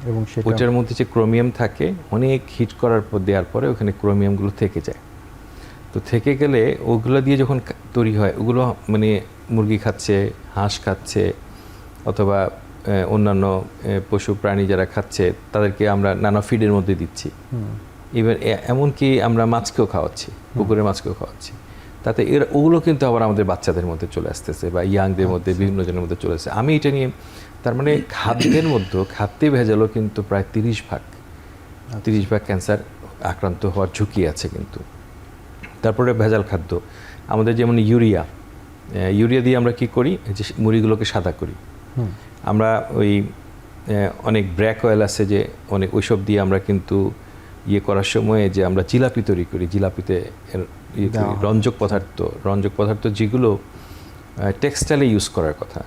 এবং ওইটার মধ্যে যে ক্রোমিয়াম থাকে অনেক হিট করার পর দেওয়ার পরে ওখানে ক্রোমিয়ামগুলো থেকে যায়। তো থেকে গেলে ওগুলো দিয়ে যখন তৈরি হয়, ওগুলো মানে মুরগি খাচ্ছে, হাঁস খাচ্ছে, অথবা অন্যান্য পশু প্রাণী যারা খাচ্ছে তাদেরকে আমরা নানা ফিডের মধ্যে দিচ্ছি। ইভেন এমনকি আমরা মাছকেও খাওয়াচ্ছি, পুকুরের মাছকেও খাওয়াচ্ছি। তাতে ওগুলো কিন্তু আবার আমাদের বাচ্চাদের মধ্যে চলে আসতেছে, বা ইয়াংদের মধ্যে, বিভিন্ন জনের মধ্যে চলে আসছে। আমি এটা নিয়ে, তার মানে খাদ্যের মধ্যে, খাদ্যে ভেজালও কিন্তু প্রায় 30% ক্যান্সার আক্রান্ত হওয়ার ঝুঁকি আছে কিন্তু। তারপরে ভেজাল খাদ্য আমাদের, যেমন ইউরিয়া দিয়ে আমরা কি করি, যে মুড়িগুলোকে সাদা করি আমরা। ওই অনেক ব্র্যাক অয়েল আছে যে অনেক, ওইসব দিয়ে আমরা কিন্তু করার সময় যে আমরা জিলাপি তৈরি করি, জিলাপিতে রঞ্জক পদার্থ যেগুলো টেক্সটাইলে ইউজ করার কথা,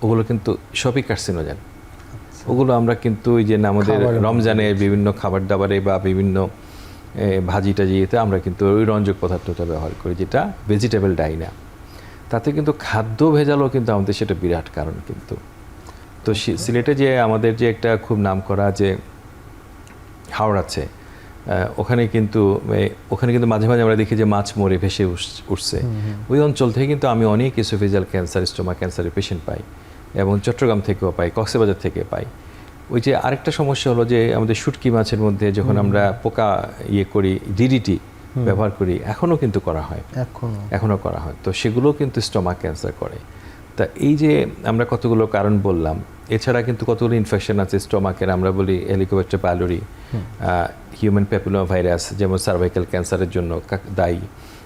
ওগুলো কিন্তু সবই কার্সিনোজেন। ওগুলো আমরা কিন্তু ওই যে আমাদের রমজানে বিভিন্ন খাবার দাবারে বা বিভিন্ন ভাজি টাজিতে আমরা কিন্তু ওই রঞ্জক পদার্থটা ব্যবহার করি, যেটা ভেজিটেবল ডাই না। তাতে কিন্তু খাদ্য ভেজালও কিন্তু আমাদের সেটা বিরাট কারণ কিন্তু। তো সিলেটে যে আমাদের যে একটা খুব নাম করা যে হাওড় আছে, ওখানে কিন্তু মাঝে মাঝে আমরা দেখি যে মাছ মরে ভেসে উঠছে। ওই অঞ্চল থেকে কিন্তু আমি অনেক ইসোফেজিয়াল ক্যান্সার, স্টোমাক ক্যান্সারের পেশেন্ট পাই, এবং চট্টগ্রাম থেকেও পাই, কক্সবাজার থেকে পাই। ওই যে আরেকটা সমস্যা হলো যে আমাদের শুটকি মাছের মধ্যে যখন আমরা পোকা করি, ডিডিটি ব্যবহার করি, এখনও কিন্তু করা হয়, এখনও করা হয়। তো সেগুলো কিন্তু স্টোমাক ক্যান্সার করে। তা এই যে আমরা কতগুলো কারণ বললাম, এছাড়া কিন্তু কতগুলো ইনফেকশন আছে স্টোমাকের, আমরা বলি Helicobacter pylori, human papilloma virus যেমন সার্ভাইকাল ক্যান্সারের জন্য দায়ী।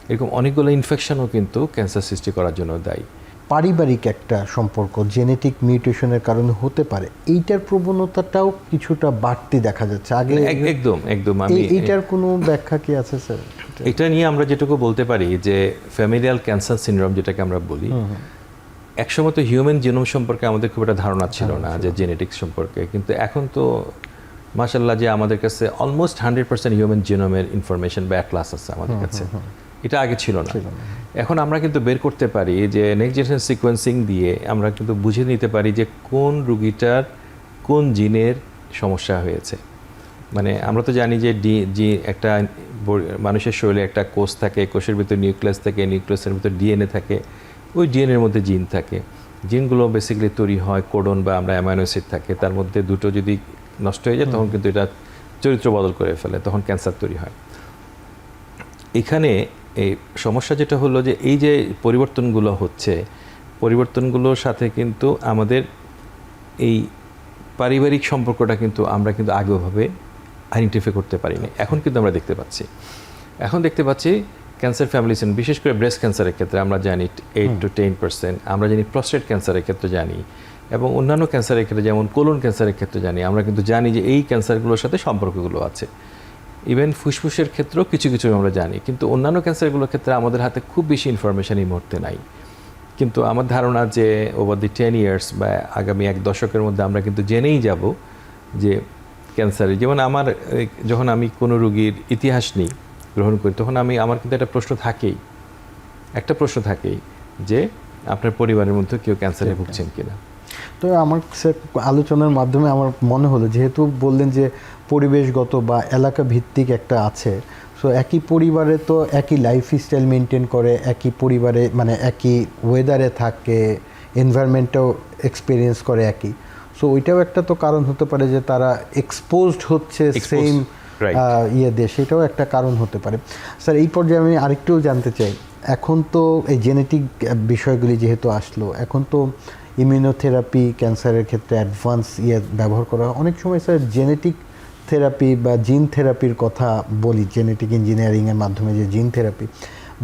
এরকম অনেকগুলো ইনফেকশনও কিন্তু ক্যান্সার সৃষ্টি করার জন্য দায়ী। পারিবারিক একটা সম্পর্ক জেনেটিক মিউটেশনের কারণে হতে পারে, এইটার প্রবণতাটাও কিছুটা বাড়তি দেখা যাচ্ছে আগে। একদম আমি এইটার কোনো ব্যাখ্যা কি আছে স্যার? এটা নিয়ে আমরা যেটুকু বলতে পারি যে ফ্যামিলিয়াল ক্যান্সার সিনড্রোম যেটাকে আমরা বলি, একসময় তো হিউম্যান জিনোম সম্পর্কে আমাদের খুব একটা ধারণা ছিল না, যে জেনেটিক্স সম্পর্কে। কিন্তু এখন তো মাশাআল্লাহ যে আমাদের কাছে অলমোস্ট 100% হিউম্যান জিনোমের ইনফরমেশন বা অ্যাটলাস আছে আমাদের কাছে। এটা আগে ছিল না। এখন আমরা কিন্তু বের করতে পারি যে নেক্সট জেনারেশন সিকোয়েন্সিং দিয়ে আমরা কিন্তু বুঝে নিতে পারি যে কোন রোগীটার কোন জিনের সমস্যা হয়েছে। মানে আমরা তো জানি যে একটা মানুষের শরীরে একটা কোষ থাকে, কোষের ভিতরে নিউক্লিয়াস থাকে, নিউক্লিয়াসের ভিতরে ডিএনএ থাকে, ওই ডিএনএর মধ্যে জিন থাকে। জিনগুলো বেসিক্যালি তৈরি হয় কোডন বা আমরা অ্যামাইনো অ্যাসিড থাকে, তার মধ্যে দুটো যদি নষ্ট হয়ে যায় তখন কিন্তু এটা চরিত্র বদল করে ফেলে, তখন ক্যান্সার তৈরি হয়। এখানে এই সমস্যা যেটা হলো যে এই যে পরিবর্তনগুলো হচ্ছে, পরিবর্তনগুলোর সাথে কিন্তু আমাদের এই পারিবারিক সম্পর্কটা কিন্তু আমরা কিন্তু আগেভাবে আইডেন্টিফাই করতে পারিনি। এখন কিন্তু আমরা দেখতে পাচ্ছি ক্যান্সার ফ্যামিলিজ, বিশেষ করে ব্রেস্ট ক্যান্সারের ক্ষেত্রে আমরা জানি 8 to 10%, আমরা জানি প্রস্টেট ক্যান্সারের ক্ষেত্রে জানি, এবং অন্যান্য ক্যান্সারের ক্ষেত্রে যেমন কোলন ক্যান্সারের ক্ষেত্রে জানি। আমরা কিন্তু জানি যে এই ক্যান্সারগুলোর সাথে সম্পর্কগুলো আছে। ইভেন ফুসফুসের ক্ষেত্রেও কিছু আমরা জানি, কিন্তু অন্যান্য ক্যান্সারগুলোর ক্ষেত্রে আমাদের হাতে খুব বেশি ইনফরমেশন এই মুহূর্তে নাই। কিন্তু আমার ধারণা যে ওভার দি 10 ইয়ার্স বা আগামী 1 দশকের মধ্যে আমরা কিন্তু জেনেই যাব যে ক্যান্সারে, যেমন আমার যখন আমি কোনো রোগীর ইতিহাস নিই গ্রহণ করি, তখন আমার কিন্তু একটা প্রশ্ন থাকেই যে আপনার পরিবারের মধ্যে কেউ ক্যান্সারে ভুগছেন কিনা। তো আমার আলোচনার মাধ্যমে আমার মনে হলো, যেহেতু বললেন যে পরিবেশগত বা এলাকা ভিত্তিক একটা আছে, সো একই পরিবারে তো একই লাইফস্টাইল মেনটেন করে, একই পরিবারে মানে একই ওয়েদারে থাকে, এনভায়রনমেন্টটাও এক্সপিরিয়েন্স করে একই, সো ওইটাও একটা তো কারণ হতে পারে যে তারা এক্সপোজড হচ্ছে সেম দিয়ে, সেটাও একটা কারণ হতে পারে। স্যার এই পর্যায়ে আমি আরেকটু জানতে চাই, এখন তো এই জেনেটিক বিষয়গুলি যেহেতু আসলো, এখন তো ইমিউনোথেরাপি ক্যান্সারের ক্ষেত্রে অ্যাডভান্স ব্যবহার করা হয়। অনেক সময় স্যার জেনেটিক থেরাপি বা জিন থেরাপির কথা বলি, জেনেটিক ইঞ্জিনিয়ারিংয়ের মাধ্যমে যে জিন থেরাপি,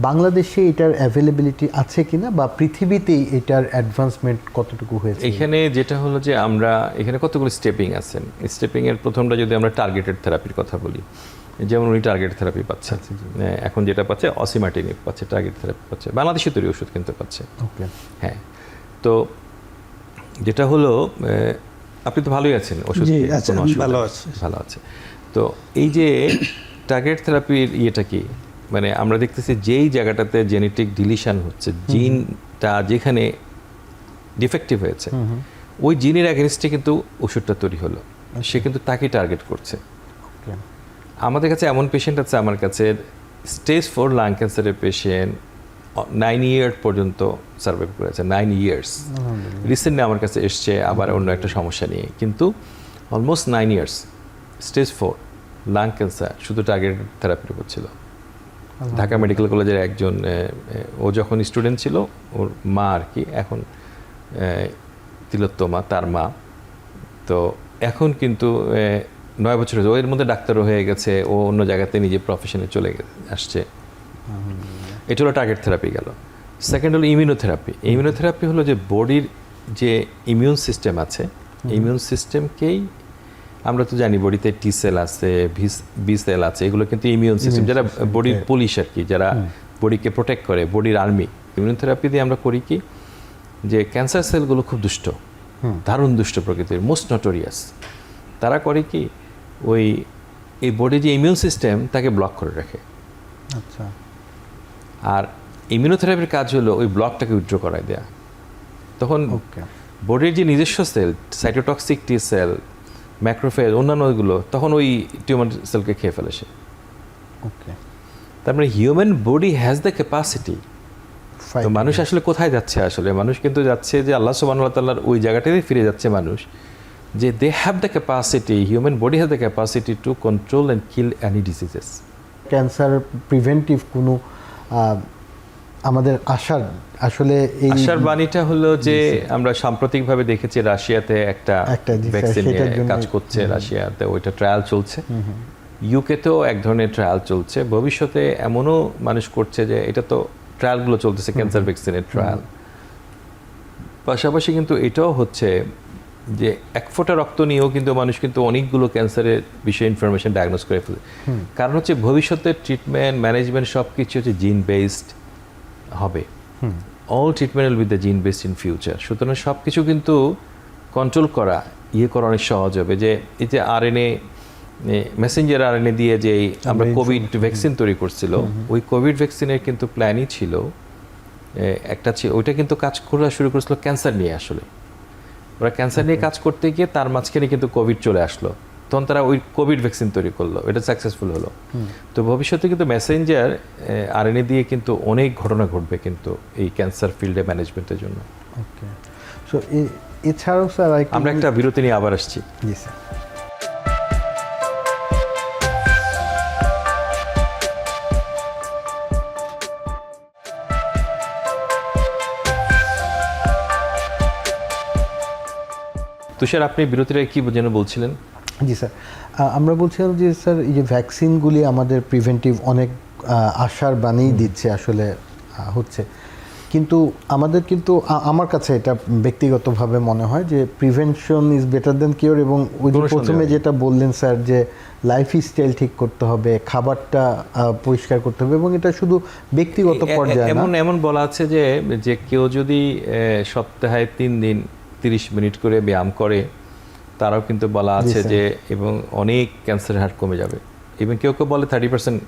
বাংলাদেশে এটার অ্যাভেলেবিলিটি আছে কিনা বা পৃথিবীতেই এটার অ্যাডভান্সমেন্ট কতটুকু হয়েছে? এখানে যেটা হলো যে আমরা এখানে কতগুলো স্টেপিং আছেন। স্টেপিংয়ের প্রথমটা যদি আমরা টার্গেটেড থেরাপির কথা বলি, যেমন উনি টার্গেট থেরাপি পাচ্ছেন, এখন যেটা পাচ্ছে অসিমাটিনিব পাচ্ছে, টার্গেট থেরাপি পাচ্ছে, বাংলাদেশে তৈরি ওষুধ কিন্তু পাচ্ছে। ওকে, হ্যাঁ। তো যেটা হলো আপনি তো ভালোই আছেন, ওষুধ ভালো আছে। তো এই যে টার্গেট থেরাপির ইয়েটা কি, মানে আমরা দেখতেছি যেই জায়গাটাতে জেনেটিক ডিলিশন হচ্ছে, জিনটা যেখানে ডিফেক্টিভ হয়েছে, ওই জিনের অ্যাগেনস্টে কিন্তু ওষুধটা তৈরি হলো, সে কিন্তু তাকে টার্গেট করছে। আমাদের কাছে এমন পেশেন্ট আছে, আমার কাছে স্টেজ 4 লাং ক্যান্সারের পেশেন্ট 9 ইয়ার পর্যন্ত সার্ভাইভ করেছে, 9 ইয়ার্স। রিসেন্টলি আমার কাছে এসছে আবার অন্য একটা সমস্যা নিয়ে, কিন্তু almost 9 years stage 4 lung cancer শুধু টার্গেট থেরাপির উপর ছিল। ঢাকা মেডিকেল কলেজের একজন, ও যখন স্টুডেন্ট ছিল, ওর মা আর কি, এখন তিলোত্তমা তার মা, তো এখন কিন্তু 9 বছর হয়েছে, এর মধ্যে ডাক্তারও হয়ে গেছে, ও অন্য জায়গাতে নিজে প্রফেশনে চলে আসছে। এটা হলো টার্গেট থেরাপি গেল। সেকেন্ড হলো ইমিউনোথেরাপি। ইমিউনোথেরাপি হলো যে বডির যে ইমিউন সিস্টেম আছে, ইমিউন সিস্টেমকেই আমরা তো জানি বডিতে টি সেল আছে, বি সেল আছে, এগুলো কিন্তু ইমিউন সিস্টেম, যারা বডির পুলিশ আর কি, যারা বডিকে প্রোটেক্ট করে, বডির আর্মি। ইমিউনোথেরাপি দিয়ে আমরা করি কি, যে ক্যান্সার সেলগুলো খুব দুষ্ট, দারুণ দুষ্ট প্রকৃতির, মোস্ট নটোরিয়াস। তারা করে কি, ওই এই বডির যে ইমিউন সিস্টেম তাকে ব্লক করে রাখে। আচ্ছা। আর ইমিউনোথেরাপির কাজ হলো ওই ব্লকটাকে উইথড্র করায় দেয়া। তখন বডির যে নিজস্ব cell, cytotoxic T cell, macrophage, অন্যান্যগুলো, তখন ওই টিউমার সেলকে খেয়ে ফেলে সে। তারপরে human body has the capacity. তো মানুষ আসলে কোথায় যাচ্ছে? আসলে মানুষ কিন্তু যাচ্ছে যে আল্লাহ সুবহানাহু ওয়া তাআলার ওই জায়গাটাতে ফিরে যাচ্ছে মানুষ, যে they have the capacity, human body has the capacity to control and kill any diseases. Cancer preventive কোনো আমাদের আশার বাণীটা হলো যে আমরা সাম্প্রতিকভাবে দেখেছি রাশিয়াতে একটা ভ্যাকসিন কাজ করছে, রাশিয়াতে ওইটা ট্রায়াল চলছে, ইউকেতেও এক ধরনের ট্রায়াল চলছে, ভবিষ্যতে এমনও মানুষ করছে যে এটা তো ট্রায়ালগুলো চলতেছে ক্যান্সার ভ্যাকসিনের ট্রায়াল। পাশাপাশি কিন্তু এটাও হচ্ছে যে এক ফোঁটা রক্ত নিয়েও কিন্তু মানুষ কিন্তু অনেকগুলো ক্যান্সারের বিষয়ে ইনফরমেশন ডায়াগনোজ করে ফেলে। কারণ হচ্ছে ভবিষ্যতের ট্রিটমেন্ট ম্যানেজমেন্ট সব কিছু হচ্ছে জিন বেসড হবে। All treatment will be the জিন বেসড ইন ফিউচার। সুতরাং সব কিছু কিন্তু কন্ট্রোল করা অনেক সহজ হবে। যে এই যে আরএনএ, মেসেঞ্জার আরএনএ দিয়ে যে আমরা কোভিড ভ্যাকসিন তৈরি করছিল, ওই কোভিড ভ্যাকসিনের কিন্তু প্ল্যানই ছিল একটা, ওইটা কিন্তু কাজ করা শুরু করেছিল ক্যান্সার নিয়ে। আসলে ওরা ক্যান্সার নিয়ে কাজ করতে গিয়ে তার মাঝখানে কিন্তু কোভিড চলে আসলো, তখন তারা ওই কোভিড ভ্যাকসিন তৈরি করলো, এটা সাকসেসফুল হলো। তো ভবিষ্যতে কিন্তু মেসেঞ্জার আরএনএ দিয়ে কিন্তু অনেক ঘটনা ঘটবে কিন্তু এই ক্যান্সার ফিল্ডে ম্যানেজমেন্টের জন্য। ওকে, সো এছাড়াও স্যার আমরা একটা বিরতি নিয়ে আবার আসছি। জি স্যার। তুষার, আপনি বিরতিটা কি যেন বলছিলেন? জি স্যার, আমরা বলছিলাম যে স্যার এই যে ভ্যাকসিনগুলি আমাদের প্রিভেন্টিভ অনেক আশার বাণী দিচ্ছে, আসলে হচ্ছে, কিন্তু আমাদের কিন্তু আমার কাছে এটা ব্যক্তিগতভাবে মনে হয় যে prevention is better then cure, এবং ওই যে কোনো সন্দেহ প্রথমে নেই। যেটা বললেন স্যার যে লাইফস্টাইল ঠিক করতে হবে, খাবারটা পরিষ্কার করতে হবে, এবং এটা শুধু ব্যক্তিগত পর্যায়ে না। এমন বলা আছে যে যে কেউ যদি সপ্তাহে 3 দিন 30 মিনিট করে ব্যায়াম করে, তারাও কিন্তু বলা আছে যে এবং অনেক ক্যান্সার হার কমে যাবে। এবং কেউ কেউ বলে 30%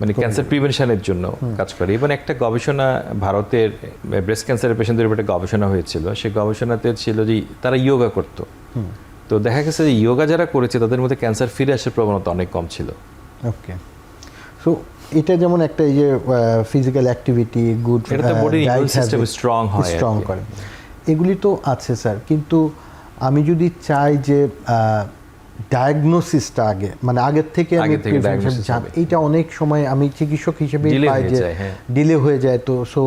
মানে ক্যান্সার প্রিভেনশনের জন্য কাজ করে। এবং একটা গবেষণা ভারতের ব্রেস্ট ক্যান্সারের পেশেন্টদের উপর একটা গবেষণা হয়েছিল, সেই গবেষণাতে ছিল যে তারা ইয়োগা করতো। তো দেখা গেছে যে ইয়োগা যারা করেছে তাদের মধ্যে ক্যান্সার ফিরে আসার প্রবণতা অনেক কম ছিল। ওকে, সো এটা যেমন একটা এই যে ফিজিক্যাল অ্যাক্টিভিটি, গুড এটাতে বডির ইমিউন সিস্টেম স্ট্রং হয়, স্ট্রং করে, এগুলি তো আছে স্যার। কিন্তু আমি যদি চাই যে ডায়াগনোসিসটা আগে, মানে আগের থেকে আমি আগে থেকে diagnosis হবে। এইটা অনেক সময় আমি চিকিৎসক হিসেবে Delay পাই হয়ে যে যায়, হ্যাঁ। ডিলে হয়ে যায়। তো সো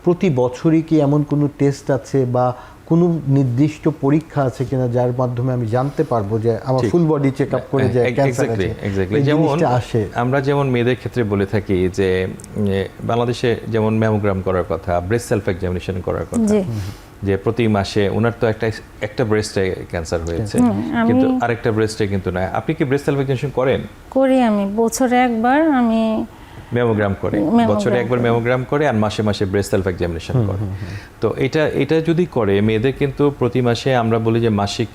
প্রতি বছরই কি এমন কোনো টেস্ট আছে বা কোনো নির্দিষ্ট পরীক্ষা আছে কিনা যার মাধ্যমে আমি জানতে পারবো যে আমার ফুল বডি চেক আপ করে যে ক্যান্সার আছে, এক্স্যাক্টলি। এই যেমন জিনিসটা আসে। আমরা যেমন মেয়েদের ক্ষেত্রে বলে থাকি যে বাংলাদেশে যেমন ম্যামোগ্রাম করার কথা, ব্রেস্ট সেলফ এক্সামিনেশন করার কথা, জি। যে প্রতি মাসে ওনার তো একটা ব্রেস্টে ক্যান্সার হয়েছে, কিন্তু আরেকটা ব্রেস্টে কিন্তু না। আপনি কি ব্রেস্ট সেলফ এক্সামিনেশন করেন? করি আমি বছরে একবার, আমি ম্যামোগ্রাম করে, বছরে একবার ম্যামোগ্রাম করে, আর মাসে মাসে ব্রেস্ট সেলফ এক্সামিনেশন করে। তো এটা যদি করে মেয়েদের কিন্তু প্রতি মাসে আমরা বলি যে মাসিক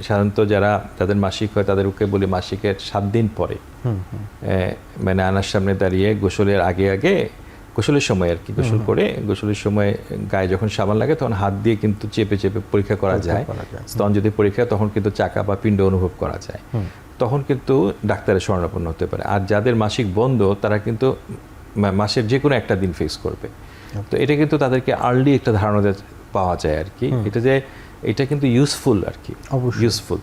সাধারণত যাদের মাসিক হয় তাদেরকে বলি মাসিকের 7 দিন পরে, মানে আনার সামনে দাঁড়িয়ে গোসলের আগে গোসলের সময় আর কি, গোসল করে গোসলের সময় গায়ে যখন সাবান লাগে তখন হাত দিয়ে কিন্তু চেপে পরীক্ষা করা যায়। স্তন যদি পরীক্ষা, তখন কিন্তু চাকা বা পিণ্ড অনুভব করা যায়, তখন কিন্তু ডাক্তারের শরণাপন্ন হতে পারে। আর যাদের মাসিক বন্ধ তারা কিন্তু মাসের যে কোনো একটা দিন ফিক্স করবে। তো এটা কিন্তু তাদেরকে আর্লি একটা ধারণা পাওয়া যায় আর কি, এটা কিন্তু ইউজফুল আর কি, ইউজফুল।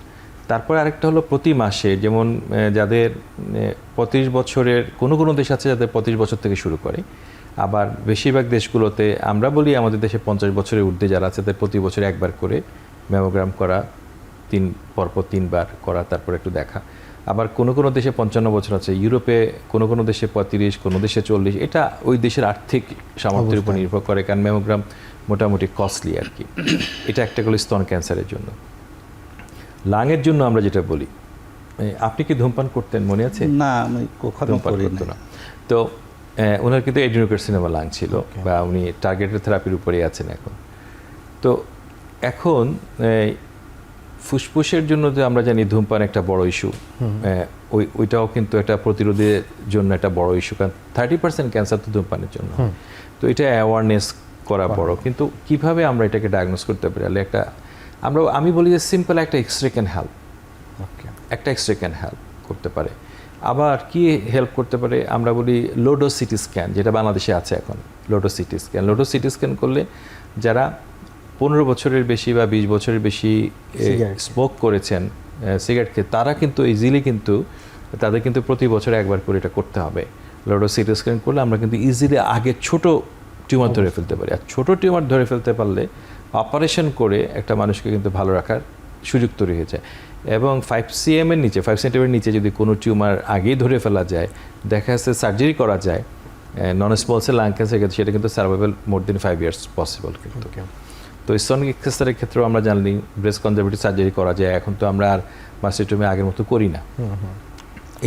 তারপরে আরেকটা হলো প্রতি মাসে, যেমন যাদের 35 বছরের কোনো দেশ আছে যাদের 35 বছর থেকে শুরু করে, আবার বেশিরভাগ দেশগুলোতে আমরা বলি আমাদের দেশে 50 বছরের ঊর্ধ্বে যারা আছে তাদের প্রতি বছরে একবার করে ম্যামোগ্রাম করা, পরপর 3 বার করা, তারপর একটু দেখা। আবার কোনো দেশে 55 বছর আছে, ইউরোপে কোনো দেশে 35, কোনো দেশে 40। এটা ওই দেশের আর্থিক সামর্থ্যের উপর নির্ভর করে, কারণ ম্যামোগ্রাম মোটামুটি কস্টলি আর কি। এটা একটা হলো স্তন ক্যান্সারের জন্য। লাংয়ের জন্য আমরা যেটা বলি, আপনি কি ধূমপান করতেন মনে আছে? না, আমি কখনো ধূমপান করি করতো না। না। তো ওনার কিন্তু এডিনোকার্সিনোমা লাং ছিল, বা উনি টার্গেটেড থেরাপির উপরেই আছেন এখন। তো এখন ফুসফুসের জন্য যে আমরা জানি ধূমপান একটা বড় ইস্যু, ওইটাও কিন্তু একটা প্রতিরোধের জন্য একটা বড় ইস্যু, কারণ 30% ক্যান্সার তো ধূমপানের জন্য। তো এটা অ্যাওয়ারনেস করা বড়, কিন্তু কিভাবে আমরা এটাকে ডায়াগনোস করতে পারি? আমি বলি যে সিম্পল একটা এক্সরে ক্যান হেল্প, একটা এক্সরে ক্যান হেল্প করতে পারে। আবার কি হেল্প করতে পারে? আমরা বলি লোডো সিটি স্ক্যান, যেটা বাংলাদেশে আছে এখন, লোডো সিটি স্ক্যান করলে যারা 15 বছরের বেশি বা 20 বছরের বেশি স্মোক করেছেন, সিগারেট খেয়ে, তারা কিন্তু ইজিলি তাদের কিন্তু প্রতি বছর একবার করে এটা করতে হবে। লোডো সিটি স্ক্যান করলে আমরা কিন্তু ইজিলি আগে ছোট টিউমার ধরে ফেলতে পারি। আর ছোট টিউমার ধরে ফেলতে পারলে অপারেশন করে একটা মানুষকে কিন্তু ভালো রাখার সুযোগ তৈরি হয়ে যায়। এবং 5 cm-এর নিচে, 5 সেন্টিমিটার নিচে যদি কোনো টিউমার আগেই ধরে ফেলা যায়, দেখা যাচ্ছে সার্জারি করা যায়, non small cell lung cancer ক্ষেত্রে সেটা কিন্তু সার্ভাইভাল মোর দেন 5 years পসিবল কিন্তু। তো স্তন ক্যান্সারের ক্ষেত্রেও আমরা জানি ব্রেস্ট কনজারভেটিভ সার্জারি করা যায়। এখন তো আমরা আর মাস্টেক্টমি আগের মতো করি না।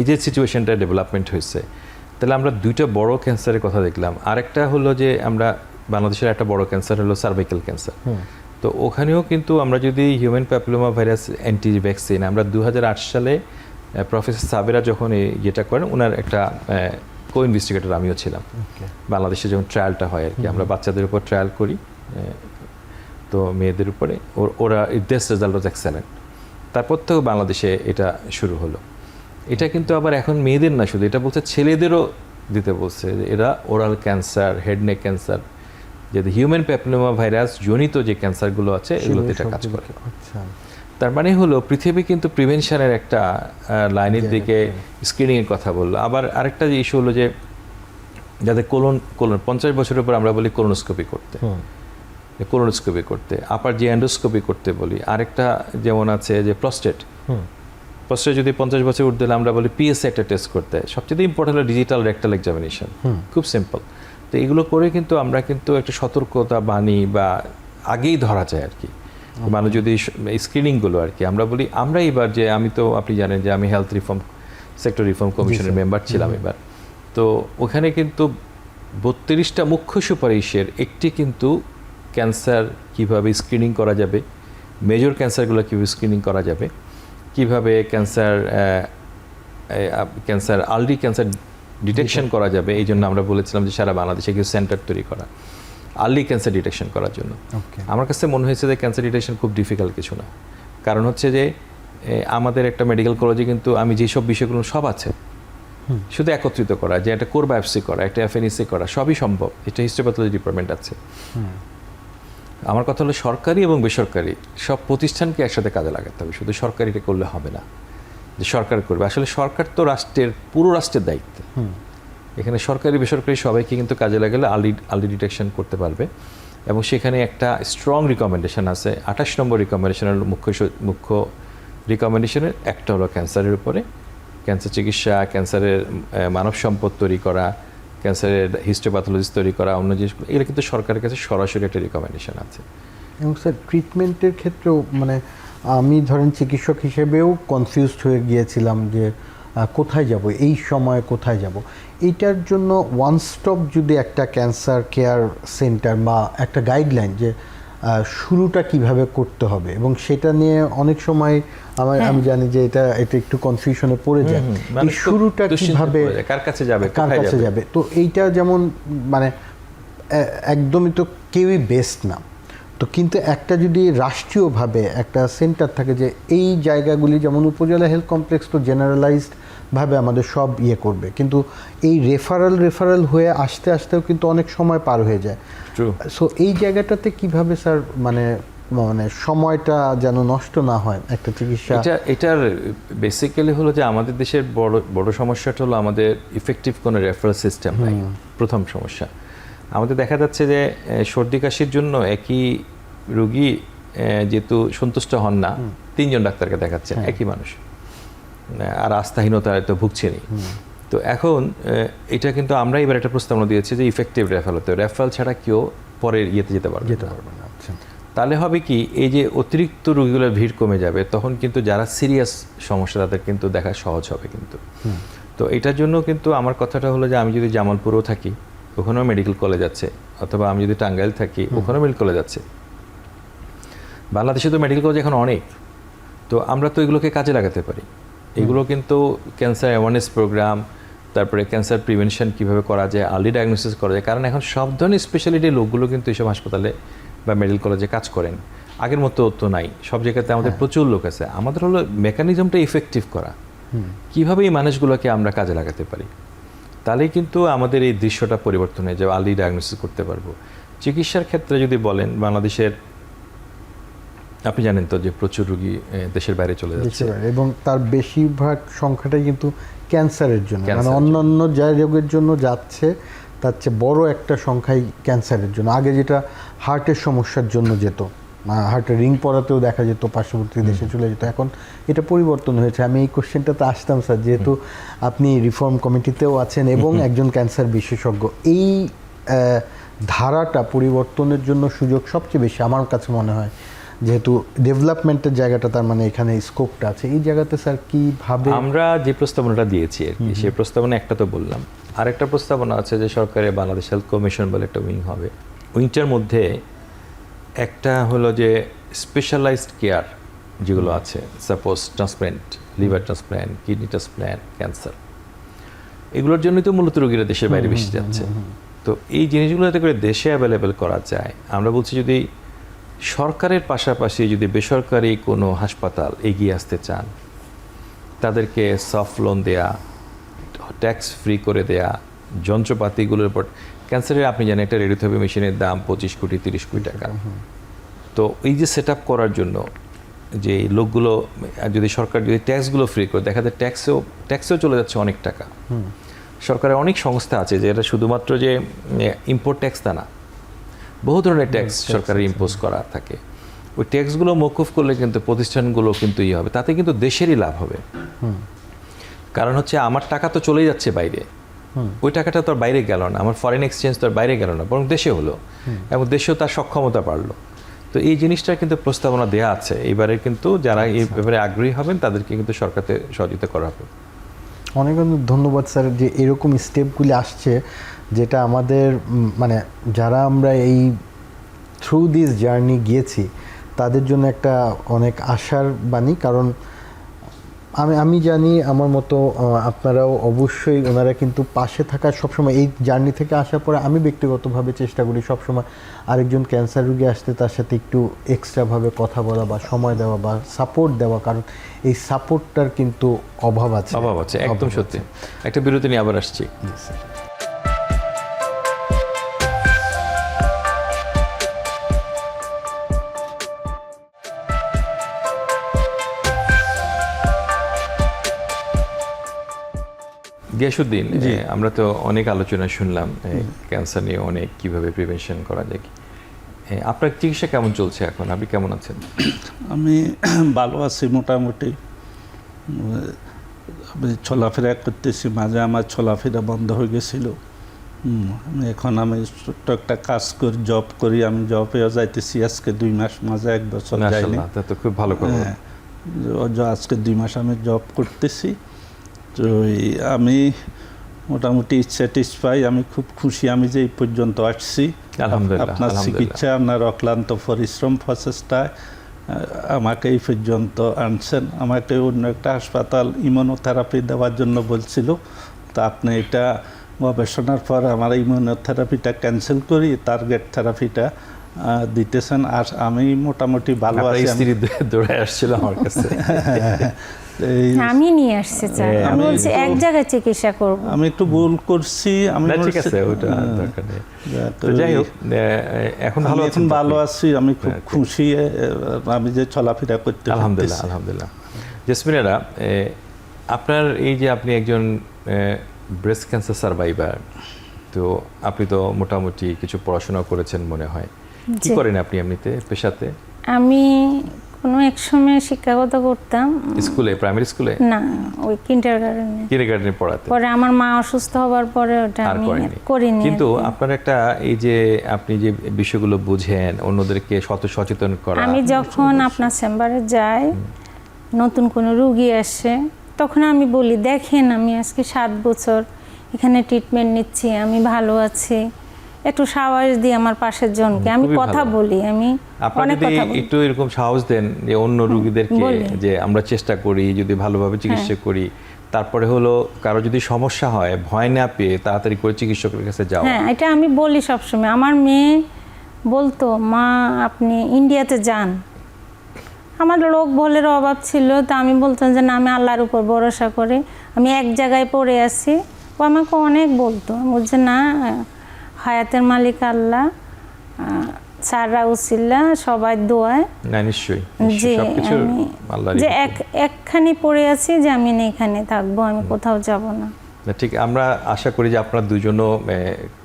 এই যে সিচুয়েশনটা ডেভেলপমেন্ট হয়েছে, তাহলে আমরা 2টা বড় ক্যান্সারের কথা দেখলাম। আরেকটা হলো যে আমরা বাংলাদেশের একটা বড় ক্যান্সার হলো সার্ভাইকাল ক্যান্সার। তো ওখানেও কিন্তু আমরা যদি human papilloma virus anti vaccine, আমরা 2008 সালে প্রফেসর সাবেরা যখন এটা করেন, ওনার একটা কো ইনভেস্টিগেটর আমিও ছিলাম। বাংলাদেশে যখন ট্রায়ালটা হয় আর কি, আমরা বাচ্চাদের উপর ট্রায়াল করি, তো মেয়েদের উপরে ওরা দিস রেজাল্ট ওয়াজ এক্সেলেন্ট। তারপর থেকে বাংলাদেশে এটা শুরু হলো। এটা কিন্তু আবার এখন মেয়েদের না শুধু, এটা বলছে ছেলেদেরও দিতে বলছে, এরা oral cancer, head neck cancer, যদি হিউম্যান প্যাপিলোমা ভাইরাস জনিত যে ক্যান্সারগুলো আছে এগুলোতে এটা কাজ করে। তার মানে হলো পৃথিবী কিন্তু প্রিভেনশনের একটা লাইনের দিকে স্ক্রিনিংয়ের কথা বললো। আবার আরেকটা যে ইস্যু হলো যে যাদের কোলন 50 বছরের উপর আমরা বলি কোলোনোস্কোপি করতে, আপার যে এন্ডোস্কোপি করতে বলি। আরেকটা যেমন আছে যে প্রস্টেট যদি 50 বছর উঠে দিলে আমরা বলি পিএসএ একটা টেস্ট করতে। সবচেয়ে ইম্পর্টেন্ট হলো ডিজিটাল রেক্টাল এক্সামিনেশন, খুব সিম্পল। তো এগুলো করে কিন্তু আমরা কিন্তু একটা সতর্কতা বাণী বা আগেই ধরা যায় আর কি। মানুষ যদি স্ক্রিনিংগুলো আর কি আমরা বলি, আমরা এবার যে আমি তো আপনি জানেন যে আমি হেলথ রিফর্ম সেক্টর রিফর্ম কমিশনের মেম্বার ছিলাম এবার, তো ওখানে কিন্তু 32টা মুখ্য সুপারিশের একটি কিন্তু ক্যান্সার কিভাবে স্ক্রিনিং করা যাবে, মেজর ক্যান্সারগুলো কীভাবে স্ক্রিনিং করা যাবে, কিভাবে ক্যান্সার আর্লি ক্যান্সার ডিটেকশন করা যাবে, এই জন্য আমরা বলেছিলাম যে সারা বাংলাদেশে কিছু সেন্টার তৈরি করা আর্লি ক্যান্সার ডিটেকশন করার জন্য। আমার কাছে মনে হয়েছে যে ক্যান্সার ডিটেকশন খুব ডিফিকাল্ট কিছু না, কারণ হচ্ছে যে আমাদের একটা মেডিকেল কলেজে কিন্তু আমি যেসব বিষয়গুলো সব আছে, শুধু একত্রিত করা, যে একটা কোর বায়োপসি করা, একটা এফএনএসি করা, সবই সম্ভব। এটা হিস্টোপ্যাথোলজি ডিপার্টমেন্ট আছে। আমার কথা হলো সরকারি এবং বেসরকারি সব প্রতিষ্ঠানকে একসাথে কাজে লাগাতে হবে, শুধু সরকারিটা করলে হবে না যে সরকার করবে। আসলে সরকার তো রাষ্ট্রের পুরো রাষ্ট্রের দায়িত্ব, এখানে সরকারি বেসরকারি সবাইকে কিন্তু কাজে লাগালে আর্লি ডিটেকশন করতে পারবে। এবং সেখানে একটা স্ট্রং রিকমেন্ডেশন আছে, 28 নম্বর রিকমেন্ডেশনের মুখ্য রিকমেন্ডেশনের একটা হলো ক্যান্সারের উপরে, ক্যান্সার চিকিৎসা, ক্যান্সারের মানব সম্পদ তৈরি করা, ক্যান্সারের হিস্টোপ্যাথোলজিস্ট তৈরি করা, অন্য জিনিসগুলো, এগুলো কিন্তু সরকারের কাছে সরাসরি একটা রিকমেন্ডেশন আছে। এবং স্যার ট্রিটমেন্টের ক্ষেত্রেও মানে আমি ধরেন চিকিৎসক হিসেবেও কনফিউজড হয়ে গিয়েছিলাম যে কোথায় যাব, এই সময় কোথায় যাব। এইটার জন্য ওয়ান স্টপ যদি একটা ক্যান্সার কেয়ার সেন্টার বা একটা গাইডলাইন যে শুরুটা কিভাবে করতে হবে, এবং সেটা নিয়ে অনেক সময় আমি জানি যে এটা একটু কনফিউশনে পড়ে যায়, এই শুরুটা কিভাবে কার কাছে যাবে। তো এইটা যেমন মানে একদমই তো কেউই বেস্ট না, তো কিন্তু একটা যদি রাষ্ট্রীয়ভাবে একটা সেন্টার থাকে যে এই জায়গাগুলি, যেমন উপজেলা হেলথ কমপ্লেক্স তো জেনারেলাইজড ভাবে আমাদের সব করবে, কিন্তু এই রেফারেল হয়ে আসতে আসতেও কিন্তু অনেক সময় পার হয়ে যায়। সো এই জায়গাটাতে কিভাবে স্যার মানে সময়টা যেন নষ্ট না হয় একটা চিকিৎসা। এটার বেসিক্যালি হলো যে আমাদের দেশের বড় সমস্যাটা হলো আমাদের ইফেক্টিভ কোনো রেফারেল সিস্টেম নাই। প্রথম সমস্যা আমাদের দেখা যাচ্ছে যে সর্দি কাশির জন্য একই রোগী যেহেতু সন্তুষ্ট হন না, 3 জন ডাক্তারকে দেখাচ্ছে একই মানুষ, আর আস্থাহীনতায় তো ভুগছেনই। তো এখন এটা কিন্তু আমরা এবার একটা প্রস্তাবনা দিয়েছি যে ইফেক্টিভ রেফারেল ছাড়া কেউ পরের ইয়েতে যেতে পারবে না। তাহলে হবে কি, এই যে অতিরিক্ত রোগীগুলোর ভিড় কমে যাবে, তখন কিন্তু যারা সিরিয়াস সমস্যা তাদের কিন্তু দেখা সহজ হবে কিন্তু। তো এটার জন্য কিন্তু আমার কথাটা হলো যে আমি যদি জামালপুরেও থাকি ওখানেও মেডিকেল কলেজ আছে, অথবা আমি যদি টাঙ্গাইল থাকি ওখানেও মেডিকেল কলেজ আছে। বাংলাদেশে তো মেডিকেল কলেজ এখন অনেক, তো আমরা তো এগুলোকে কাজে লাগাতে পারি। এগুলো কিন্তু ক্যান্সার অ্যাওয়ারনেস প্রোগ্রাম, তারপরে ক্যান্সার প্রিভেনশন কীভাবে করা যায়, আর্লি ডায়াগনোসিস করা যায়, কারণ এখন সব ধরনের স্পেশালিটি লোকগুলো কিন্তু এইসব হাসপাতালে বা মেডিকেল কলেজে কাজ করেন। আগের মতো তো নাই, সব জায়গাতে আমাদের প্রচুর লোক আছে। আমাদের হলো মেকানিজমটা ইফেক্টিভ করা, কীভাবে এই মানুষগুলোকে আমরা কাজে লাগাতে পারি, তাহলেই কিন্তু আমাদের এই দৃশ্যটা পরিবর্তন হয়ে যাবে, আর্লি ডায়াগনোসিস করতে পারবো। চিকিৎসার ক্ষেত্রে যদি বলেন, বাংলাদেশের আপনি জানেন তো যে প্রচুর রোগী দেশের বাইরে চলে যাচ্ছে, এবং তার বেশিরভাগ সংখ্যাটাই কিন্তু ক্যান্সারের জন্য, মানে অন্যান্য যা রোগের জন্য যাচ্ছে তার চেয়ে বড় একটা সংখ্যাই ক্যান্সারের জন্য। আগে যেটা হার্টের সমস্যার জন্য যেত, হার্টের রিং পরাতেও দেখা যেত পার্শ্ববর্তী দেশে চলে যেত, এখন এটা পরিবর্তন হয়েছে। আমি এই কোশ্চেনটাতে আসতাম স্যার, যেহেতু আপনি রিফর্ম কমিটিতেও আছেন এবং একজন ক্যান্সার বিশেষজ্ঞ, এই ধারাটা পরিবর্তনের জন্য সুযোগ সবচেয়ে বেশি আমার কাছে মনে হয়, যেহেতু ডেভেলপমেন্টের জায়গাটা, তার মানে এখানে স্কোপটা আছে। এই জায়গাতে স্যার কীভাবে আমরা যে প্রস্তাবনাটা দিয়েছি আর কি, সেই প্রস্তাবনা একটা তো বললাম, আরেকটা প্রস্তাবনা আছে যে সরকারের বাংলাদেশ হেলথ কমিশন বলে একটা উইং হবে। উইংটার মধ্যে একটা হলো যে স্পেশালাইজড কেয়ার যেগুলো আছে, suppose transplant, liver transplant, kidney transplant, cancer, এগুলোর জন্যই তো মূলত রোগীরা দেশের বাইরে বেশি যাচ্ছে। তো এই জিনিসগুলো যাতে করে দেশে অ্যাভেলেবেল করা যায়, আমরা বলছি যদি সরকারের পাশাপাশি যদি বেসরকারি কোনো হাসপাতাল এগিয়ে আসতে চান, তাদেরকে সফট লোন দেয়া, ট্যাক্স ফ্রি করে দেয়া, যন্ত্রপাতিগুলোর উপর ক্যান্সারের আপনি জানেন একটা রেডিওথেরাপি মেশিনের দাম 25 কোটি 30 কোটি টাকা। তো এই যে সেট আপ করার জন্য যে লোকগুলো, যদি সরকার যদি ট্যাক্সগুলো ফ্রি করে, দেখা যায় ট্যাক্সেও চলে যাচ্ছে অনেক টাকা। সরকারের অনেক সংস্থা আছে যে এটা শুধুমাত্র যে ইম্পোর্ট ট্যাক্স তা না, বহু ধরনের ট্যাক্স সরকারের ইম্পোজ করা থাকে। ওই ট্যাক্সগুলো মওকুফ করলে কিন্তু প্রতিষ্ঠানগুলো কিন্তু ইয়ে হবে, তাতে কিন্তু দেশেরই লাভ হবে। কারণ হচ্ছে আমার টাকা তো চলেই যাচ্ছে বাইরে, ওই টাকাটা তো আর বাইরে গেল না, আমার ফরেন এক্সচেঞ্জ তো আর বাইরে গেল না, বরং দেশে হলো, এবং দেশেও তার সক্ষমতা বাড়লো। তো এই জিনিসটা কিন্তু প্রস্তাবনা দেওয়া আছে, এবারে কিন্তু যারা এই ব্যাপারে আগ্রহী হবেন তাদেরকে কিন্তু সরকারকে সহযোগিতা করা হবে। অনেক অনেক ধন্যবাদ স্যার যে এরকম স্টেপগুলি আসছে, যেটা আমাদের মানে যারা আমরা এই থ্রু দিস জার্নি গিয়েছি তাদের জন্য একটা অনেক আশার বাণী। কারণ আমি জানি আমার মতো আপনারাও অবশ্যই, ওনারা কিন্তু পাশে থাকার সবসময়, এই জার্নি থেকে আসার পরে আমি ব্যক্তিগতভাবে চেষ্টা করি সবসময় আরেকজন ক্যান্সার রোগী আসতে তার সাথে একটু এক্সট্রাভাবে কথা বলা বা সময় দেওয়া বা সাপোর্ট দেওয়া, কারণ এই সাপোর্টটার কিন্তু অভাব আছে। একদম সত্যি। একটা বিরতি নিয়ে আবার আসছি। গিয়াসউদ্দিন, আমরা তো অনেক আলোচনা শুনলাম ক্যান্সার নিয়ে, অনেক কিভাবে প্রিভেনশন করা যায়। আপনার চিকিৎসা কেমন চলছে এখন, আপনি কেমন আছেন? আমি ভালো আছি মোটামুটি। আমি চলাফেরা করতেছি, মাঝে আমার চলাফেরা বন্ধ হয়ে গেছিল। এখন আমি ছোট্ট একটা কাজ করি, জব করি। আমি জবেও যাইতেছি আজকে 2 মাস, মাঝে 1 বছর যাইনি। তা তো খুব ভালো খবর। আজকে 2 মাস আমি জব করতেছি। তো আমি মোটামুটি স্যাটিসফাই, আমি খুব খুশি আমি যে এই পর্যন্ত আসছি। আপনার চিকিৎসা, আপনার অক্লান্ত পরিশ্রম প্রচেষ্টায় আমাকে এই পর্যন্ত আনছেন। আমাকে অন্য একটা হাসপাতাল ইমিউনোথেরাপি দেওয়ার জন্য বলছিল, তো আপনি এটা গবেষণার পর আমার ইমিউনোথেরাপিটা ক্যান্সেল করি, টার্গেট থেরাপিটা দিতেছেন। আর আমি মোটামুটি ভালো আছি। দৌড়ে আসছিল আমার কাছে, আমি নিয়ে আসছি স্যার, আমি বলছি এক জায়গায় চিকিৎসা করব। আমি একটু ভুল করছি, আমি ঠিক আছে, ওটা দরকার নেই। তো যাই হোক, এখন ভালো আছেন? ভালো আছি, আমি খুব খুশি আমি যে চলাফেরা করতে। আলহামদুলিল্লাহ, আলহামদুলিল্লাহ। জেসমিনেরা, আপনার এই যে আপনি একজন ব্রেস্ট ক্যান্সার সার্ভাইভার, তো আপনি তো মোটামুটি কিছু পড়াশোনা করেছেন মনে হয়। কি করেন আপনি এমনিতে পেশাতে? আমি কোনো এক সময় শিক্ষকতা করতাম। স্কুলে, প্রাইমারি স্কুলে? না, ওই কিন্ডারগার্টেনে পড়াতে। পরে আমার মা অসুস্থ হবার পরে ওটা আমি করিনি। কিন্তু আপনার একটা, এই যে আপনি যে বিষয়গুলো বুঝেন, অন্যদেরকে সচেতন করা। আমি যখন আপনার চেম্বারে যাই, নতুন কোনো রোগী আসে, তখন আমি বলি, দেখেন আমি আজকে 7 বছর এখানে ট্রিটমেন্ট নিচ্ছি, আমি ভালো আছি। একটু সাহস দিই আমার পাশের জনকে, আমি কথা বলি। আমি অনেক কথা বলি। একটু এরকম সাহস দেন যে অন্য রোগীদেরকে, যে আমরা চেষ্টা করি যদি ভালোভাবে চিকিৎসা করি। তারপরে হলো কারো যদি সমস্যা হয়, ভয় না পেয়ে তাড়াতাড়ি করে চিকিৎসকের কাছে যাও। হ্যাঁ, এটা আমি বলি সবসময়। আমার মেয়ে বলতো, মা আপনি ইন্ডিয়াতে যান। আমার লোক বলের অভাব ছিল, তা আমি বলতাম যে না, আমি আল্লাহর উপর ভরসা করে আমি এক জায়গায় পড়ে আছি। ও আমাকে অনেক বলতো, বলছে না, হায়াতের মালিক আল্লাহ, সাররা উসিল্লা, সবাই দোয়ায়। না, নিশ্চয়ই, যে একখানি পড়ে আছি যে আমি এখানে থাকবো, আমি কোথাও যাব না। ঠিক, আমরা আশা করি যে আপনারা দুজনও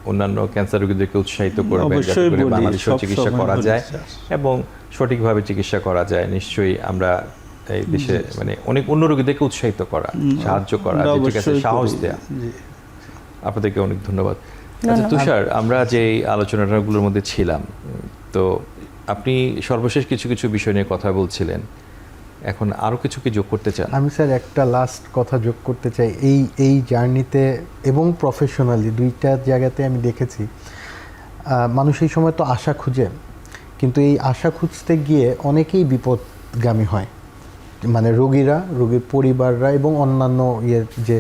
অন্যান্য ক্যান্সার রোগীদেরকে উৎসাহিত করবেন যাতে করে বাংলাদেশে চিকিৎসা করা যায় এবং সঠিকভাবে চিকিৎসা করা যায়। নিশ্চয়ই আমরা এই দেশে মানে অনেক অন্য রোগীদেরকে উৎসাহিত করা, সাহায্য করা, ঠিক আছে, সাহস দেওয়া। আপনাদেরকে অনেক ধন্যবাদ। আচ্ছা তুষার, আমরা যে আলোচনাগুলোর মধ্যে ছিলাম, তো আপনি সর্বশেষ কিছু কিছু বিষয় নিয়ে কথা বলছিলেন, এখন আরও কিছু কি যোগ করতে চান? আমি স্যার একটা লাস্ট কথা যোগ করতে চাই। এই জার্নিতে এবং প্রফেশনালি দুইটা জায়গাতে আমি দেখেছি মানুষ এই সময় তো আশা খুঁজে, কিন্তু এই আশা খুঁজতে গিয়ে অনেকেই বিপদগামী হয়। মানে রোগীর পরিবাররা এবং অন্যান্য যে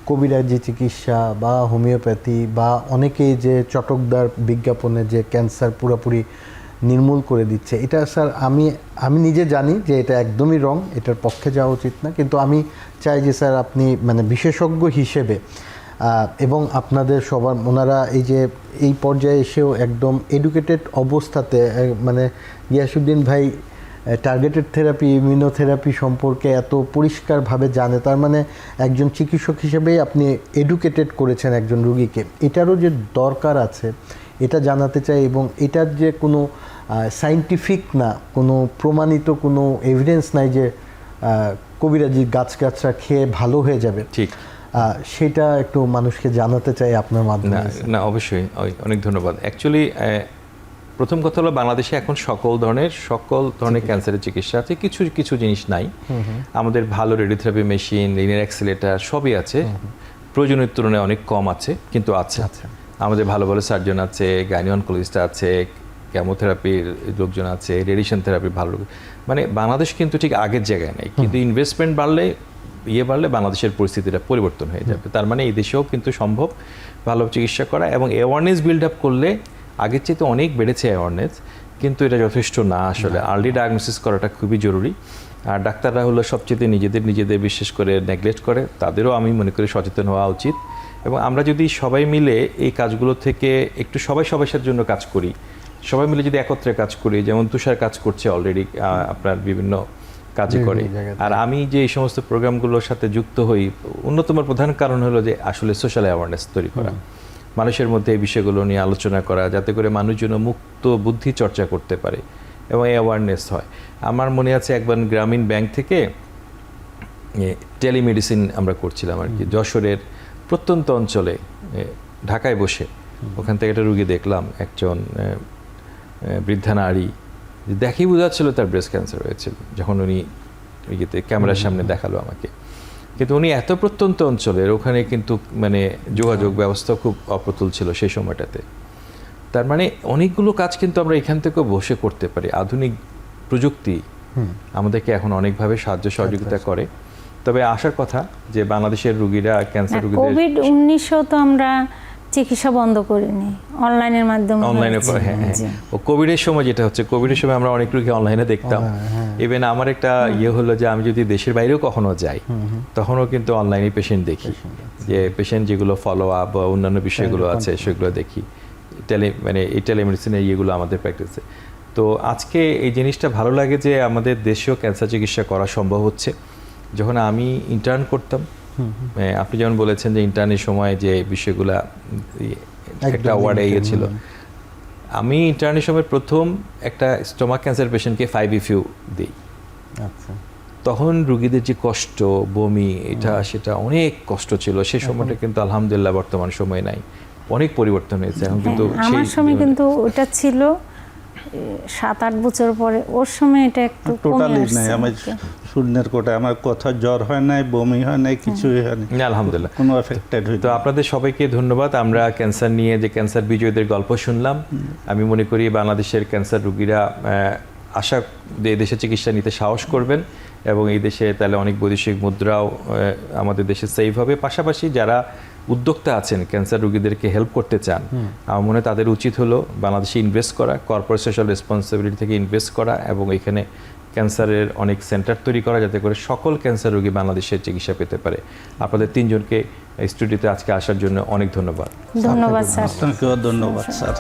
কবিরাজি চিকিৎসা বা হোমিওপ্যাথি বা অনেকেই যে চটকদার বিজ্ঞাপনে যে ক্যান্সার পুরোপুরি নির্মূল করে দিচ্ছে, এটা স্যার আমি নিজে জানি যে এটা একদমই রং, এটার পক্ষে যাওয়া উচিত না। কিন্তু আমি চাই যে স্যার আপনি মানে বিশেষজ্ঞ হিসেবে এবং আপনাদের সবার, ওনারা এই পর্যায়ে এসেও একদম এডুকেটেড অবস্থাতে, মানে গিয়াসউদ্দিন ভাই টার্গেটেড থেরাপি, ইমিউনোথেরাপি সম্পর্কে এত পরিষ্কারভাবে জানে, তার মানে একজন চিকিৎসক হিসেবেই আপনি এডুকেটেড করেছেন একজন রোগীকে। এটারও যে দরকার আছে এটা জানাতে চাই, এবং এটার যে কোনো সায়েন্টিফিক না, কোনো প্রমাণিত কোনো এভিডেন্স নাই যে কবিরাজি গাছগাছরা খেয়ে ভালো হয়ে যাবে। ঠিক, সেটা একটু মানুষকে জানাতে চাই আপনার মাধ্যমে। না অবশ্যই, অনেক ধন্যবাদ। অ্যাকচুয়ালি প্রথম কথা হলো বাংলাদেশে এখন সকল ধরনের ক্যান্সারের চিকিৎসা আছে, কিছু কিছু জিনিস নাই। আমাদের ভালো রেডিওথেরাপি মেশিন, লিনিয়ার অ্যাক্সিলারেটর সবই আছে, প্রয়োজনের তুলনায় অনেক কম আছে, কিন্তু আছে। আমাদের ভালো ভালো সার্জন আছে, গাইনি অনকোলজিস্ট আছে, কেমোথেরাপির লোকজন আছে, রেডিয়েশন থেরাপির ভালো, মানে বাংলাদেশ কিন্তু ঠিক আগের জায়গায় নেই, কিন্তু ইনভেস্টমেন্ট বাড়লে বাংলাদেশের পরিস্থিতিটা পরিবর্তন হয়ে যাবে। তার মানে এই দেশেও কিন্তু সম্ভব ভালো চিকিৎসা করা, এবং অ্যাওয়ারনেস বিল্ড আপ করলে আগের চেয়ে তো অনেক বেড়েছে অ্যাওয়ারনেস, কিন্তু এটা যথেষ্ট না। আসলে আর্লি ডায়াগনোসিস করাটা খুবই জরুরি। আর ডাক্তাররা হলো সবচেয়ে নিজেদের বিশেষ করে নেগলেক্ট করে, তাদেরও আমি মনে করি সচেতন হওয়া উচিত। এবং আমরা যদি সবাই মিলে এই কাজগুলো থেকে একটু সবার জন্য কাজ করি, সবাই মিলে যদি একত্রে কাজ করি, যেমন তুষার কাজ করছে অলরেডি আপনার বিভিন্ন কাজে করে, আর আমি যে এই সমস্ত প্রোগ্রামগুলোর সাথে যুক্ত হই, অন্যতম প্রধান কারণ হলো যে আসলে সোশ্যাল অ্যাওয়ারনেস তৈরি করা, মানুষের মধ্যে এই বিষয়গুলো নিয়ে আলোচনা করা, যাতে করে মানুষ যেন মুক্ত বুদ্ধি চর্চা করতে পারে এবং অ্যাওয়ারনেস হয়। আমার মনে আছে একবার গ্রামীণ ব্যাংক থেকে টেলিমেডিসিন আমরা করছিলাম আর কি, যশোরের প্রত্যন্ত অঞ্চলে ঢাকায় বসে, ওখান থেকে একটা রুগী দেখলাম, একজন বৃদ্ধা নারী, দেখেই বোঝাচ্ছিল তার ব্রেস্ট ক্যান্সার হয়েছিল যখন উনি ইয়েতে ক্যামেরার সামনে দেখালো আমাকে। কিন্তু উনি এত প্রত্যন্ত অঞ্চলের, ওখানে কিন্তু মানে যোগাযোগ ব্যবস্থা খুব অপ্রতুল ছিল সেই সময়টাতে। তার মানে অনেকগুলো কাজ কিন্তু আমরা এখান থেকেও বসে করতে পারি। আধুনিক প্রযুক্তি আমাদেরকে এখন অনেকভাবে সাহায্য সহযোগিতা করে। তবে আসার কথা যে বাংলাদেশের রুগীরা, ক্যান্সার রুগীদের, কোভিড-19 তো আমরা চিকিৎসা বন্ধ করিনি, অনলাইনের মাধ্যমে। অনলাইনে, হ্যাঁ। ও কোভিডের সময় যেটা হচ্ছে, কোভিডের সময় আমরা অনেক রোগী অনলাইনে দেখতাম। ইভেন আমার একটা হলো যে আমি যদি দেশের বাইরেও কখনো যাই, তখনও কিন্তু অনলাইনে পেশেন্ট দেখি, যে পেশেন্ট যেগুলো ফলো আপ বা অন্যান্য বিষয়গুলো আছে সেগুলো দেখি, মানে এই টেলিমেডিসিনের ইয়েগুলো আমাদের প্র্যাকটিসে। তো আজকে এই জিনিসটা ভালো লাগে যে আমাদের দেশেও ক্যান্সার চিকিৎসা করা সম্ভব হচ্ছে। যখন আমি ইন্টার্ন করতাম, আপনি যেমন বলেছেন যে ইন্টার্নের সময় যে বিষয়গুলা একটা ওয়ার্ডে গিয়েছিল, আমি ইন্টার্নের সময় প্রথম একটা স্টোমাক ক্যান্সার পেশেন্টকে 5FU দিই। তখন রুগীদের যে কষ্ট, বমি, এটা সেটা অনেক কষ্ট ছিল সে সময়টা, কিন্তু আলহামদুলিল্লাহ বর্তমান সময় নাই, অনেক পরিবর্তন হয়েছে এখন। কিন্তু আমার সময় কিন্তু ওটা ছিল 7-8 বছর পরে, ওর সময় এটা একটু টোটালি নাই। আমার শূন্যের কোটায় আমার কথা জ্বর হয় নাই, বমি হয় নাই, কিছুই হয় নাই, আলহামদুলিল্লাহ কোনো এফেক্টেড হয়নি। তো আপনাদের সবাইকে ধন্যবাদ। আমরা ক্যান্সার নিয়ে যে ক্যান্সার বিজয়ীদের গল্প শুনলাম, আমি মনে করি বাংলাদেশের ক্যান্সার রোগীরা আশা দেশে চিকিৎসা নিতে সাহস করবেন, এবং এই দেশে তাহলে অনেক বৈদেশিক মুদ্রাও আমাদের দেশে সেভ হবে। পাশাপাশি যারা উদ্যোক্তা আছেন, ক্যান্সার রোগীদেরকে হেল্প করতে চান, আমার মনে হয় তাদের উচিত হলো বাংলাদেশে ইনভেস্ট করা, কর্পোরেট সোশ্যাল রেসপন্সিবিলিটি থেকে ইনভেস্ট করা, এবং এখানে ক্যান্সারের অনেক সেন্টার তৈরি করা, যাতে করে সকল ক্যান্সার রোগী বাংলাদেশের চিকিৎসা পেতে পারে। আপনাদের তিনজনকে স্টুডিওতে আজকে আসার জন্য অনেক ধন্যবাদ। ধন্যবাদ স্যার। আপনাকেও ধন্যবাদ স্যার।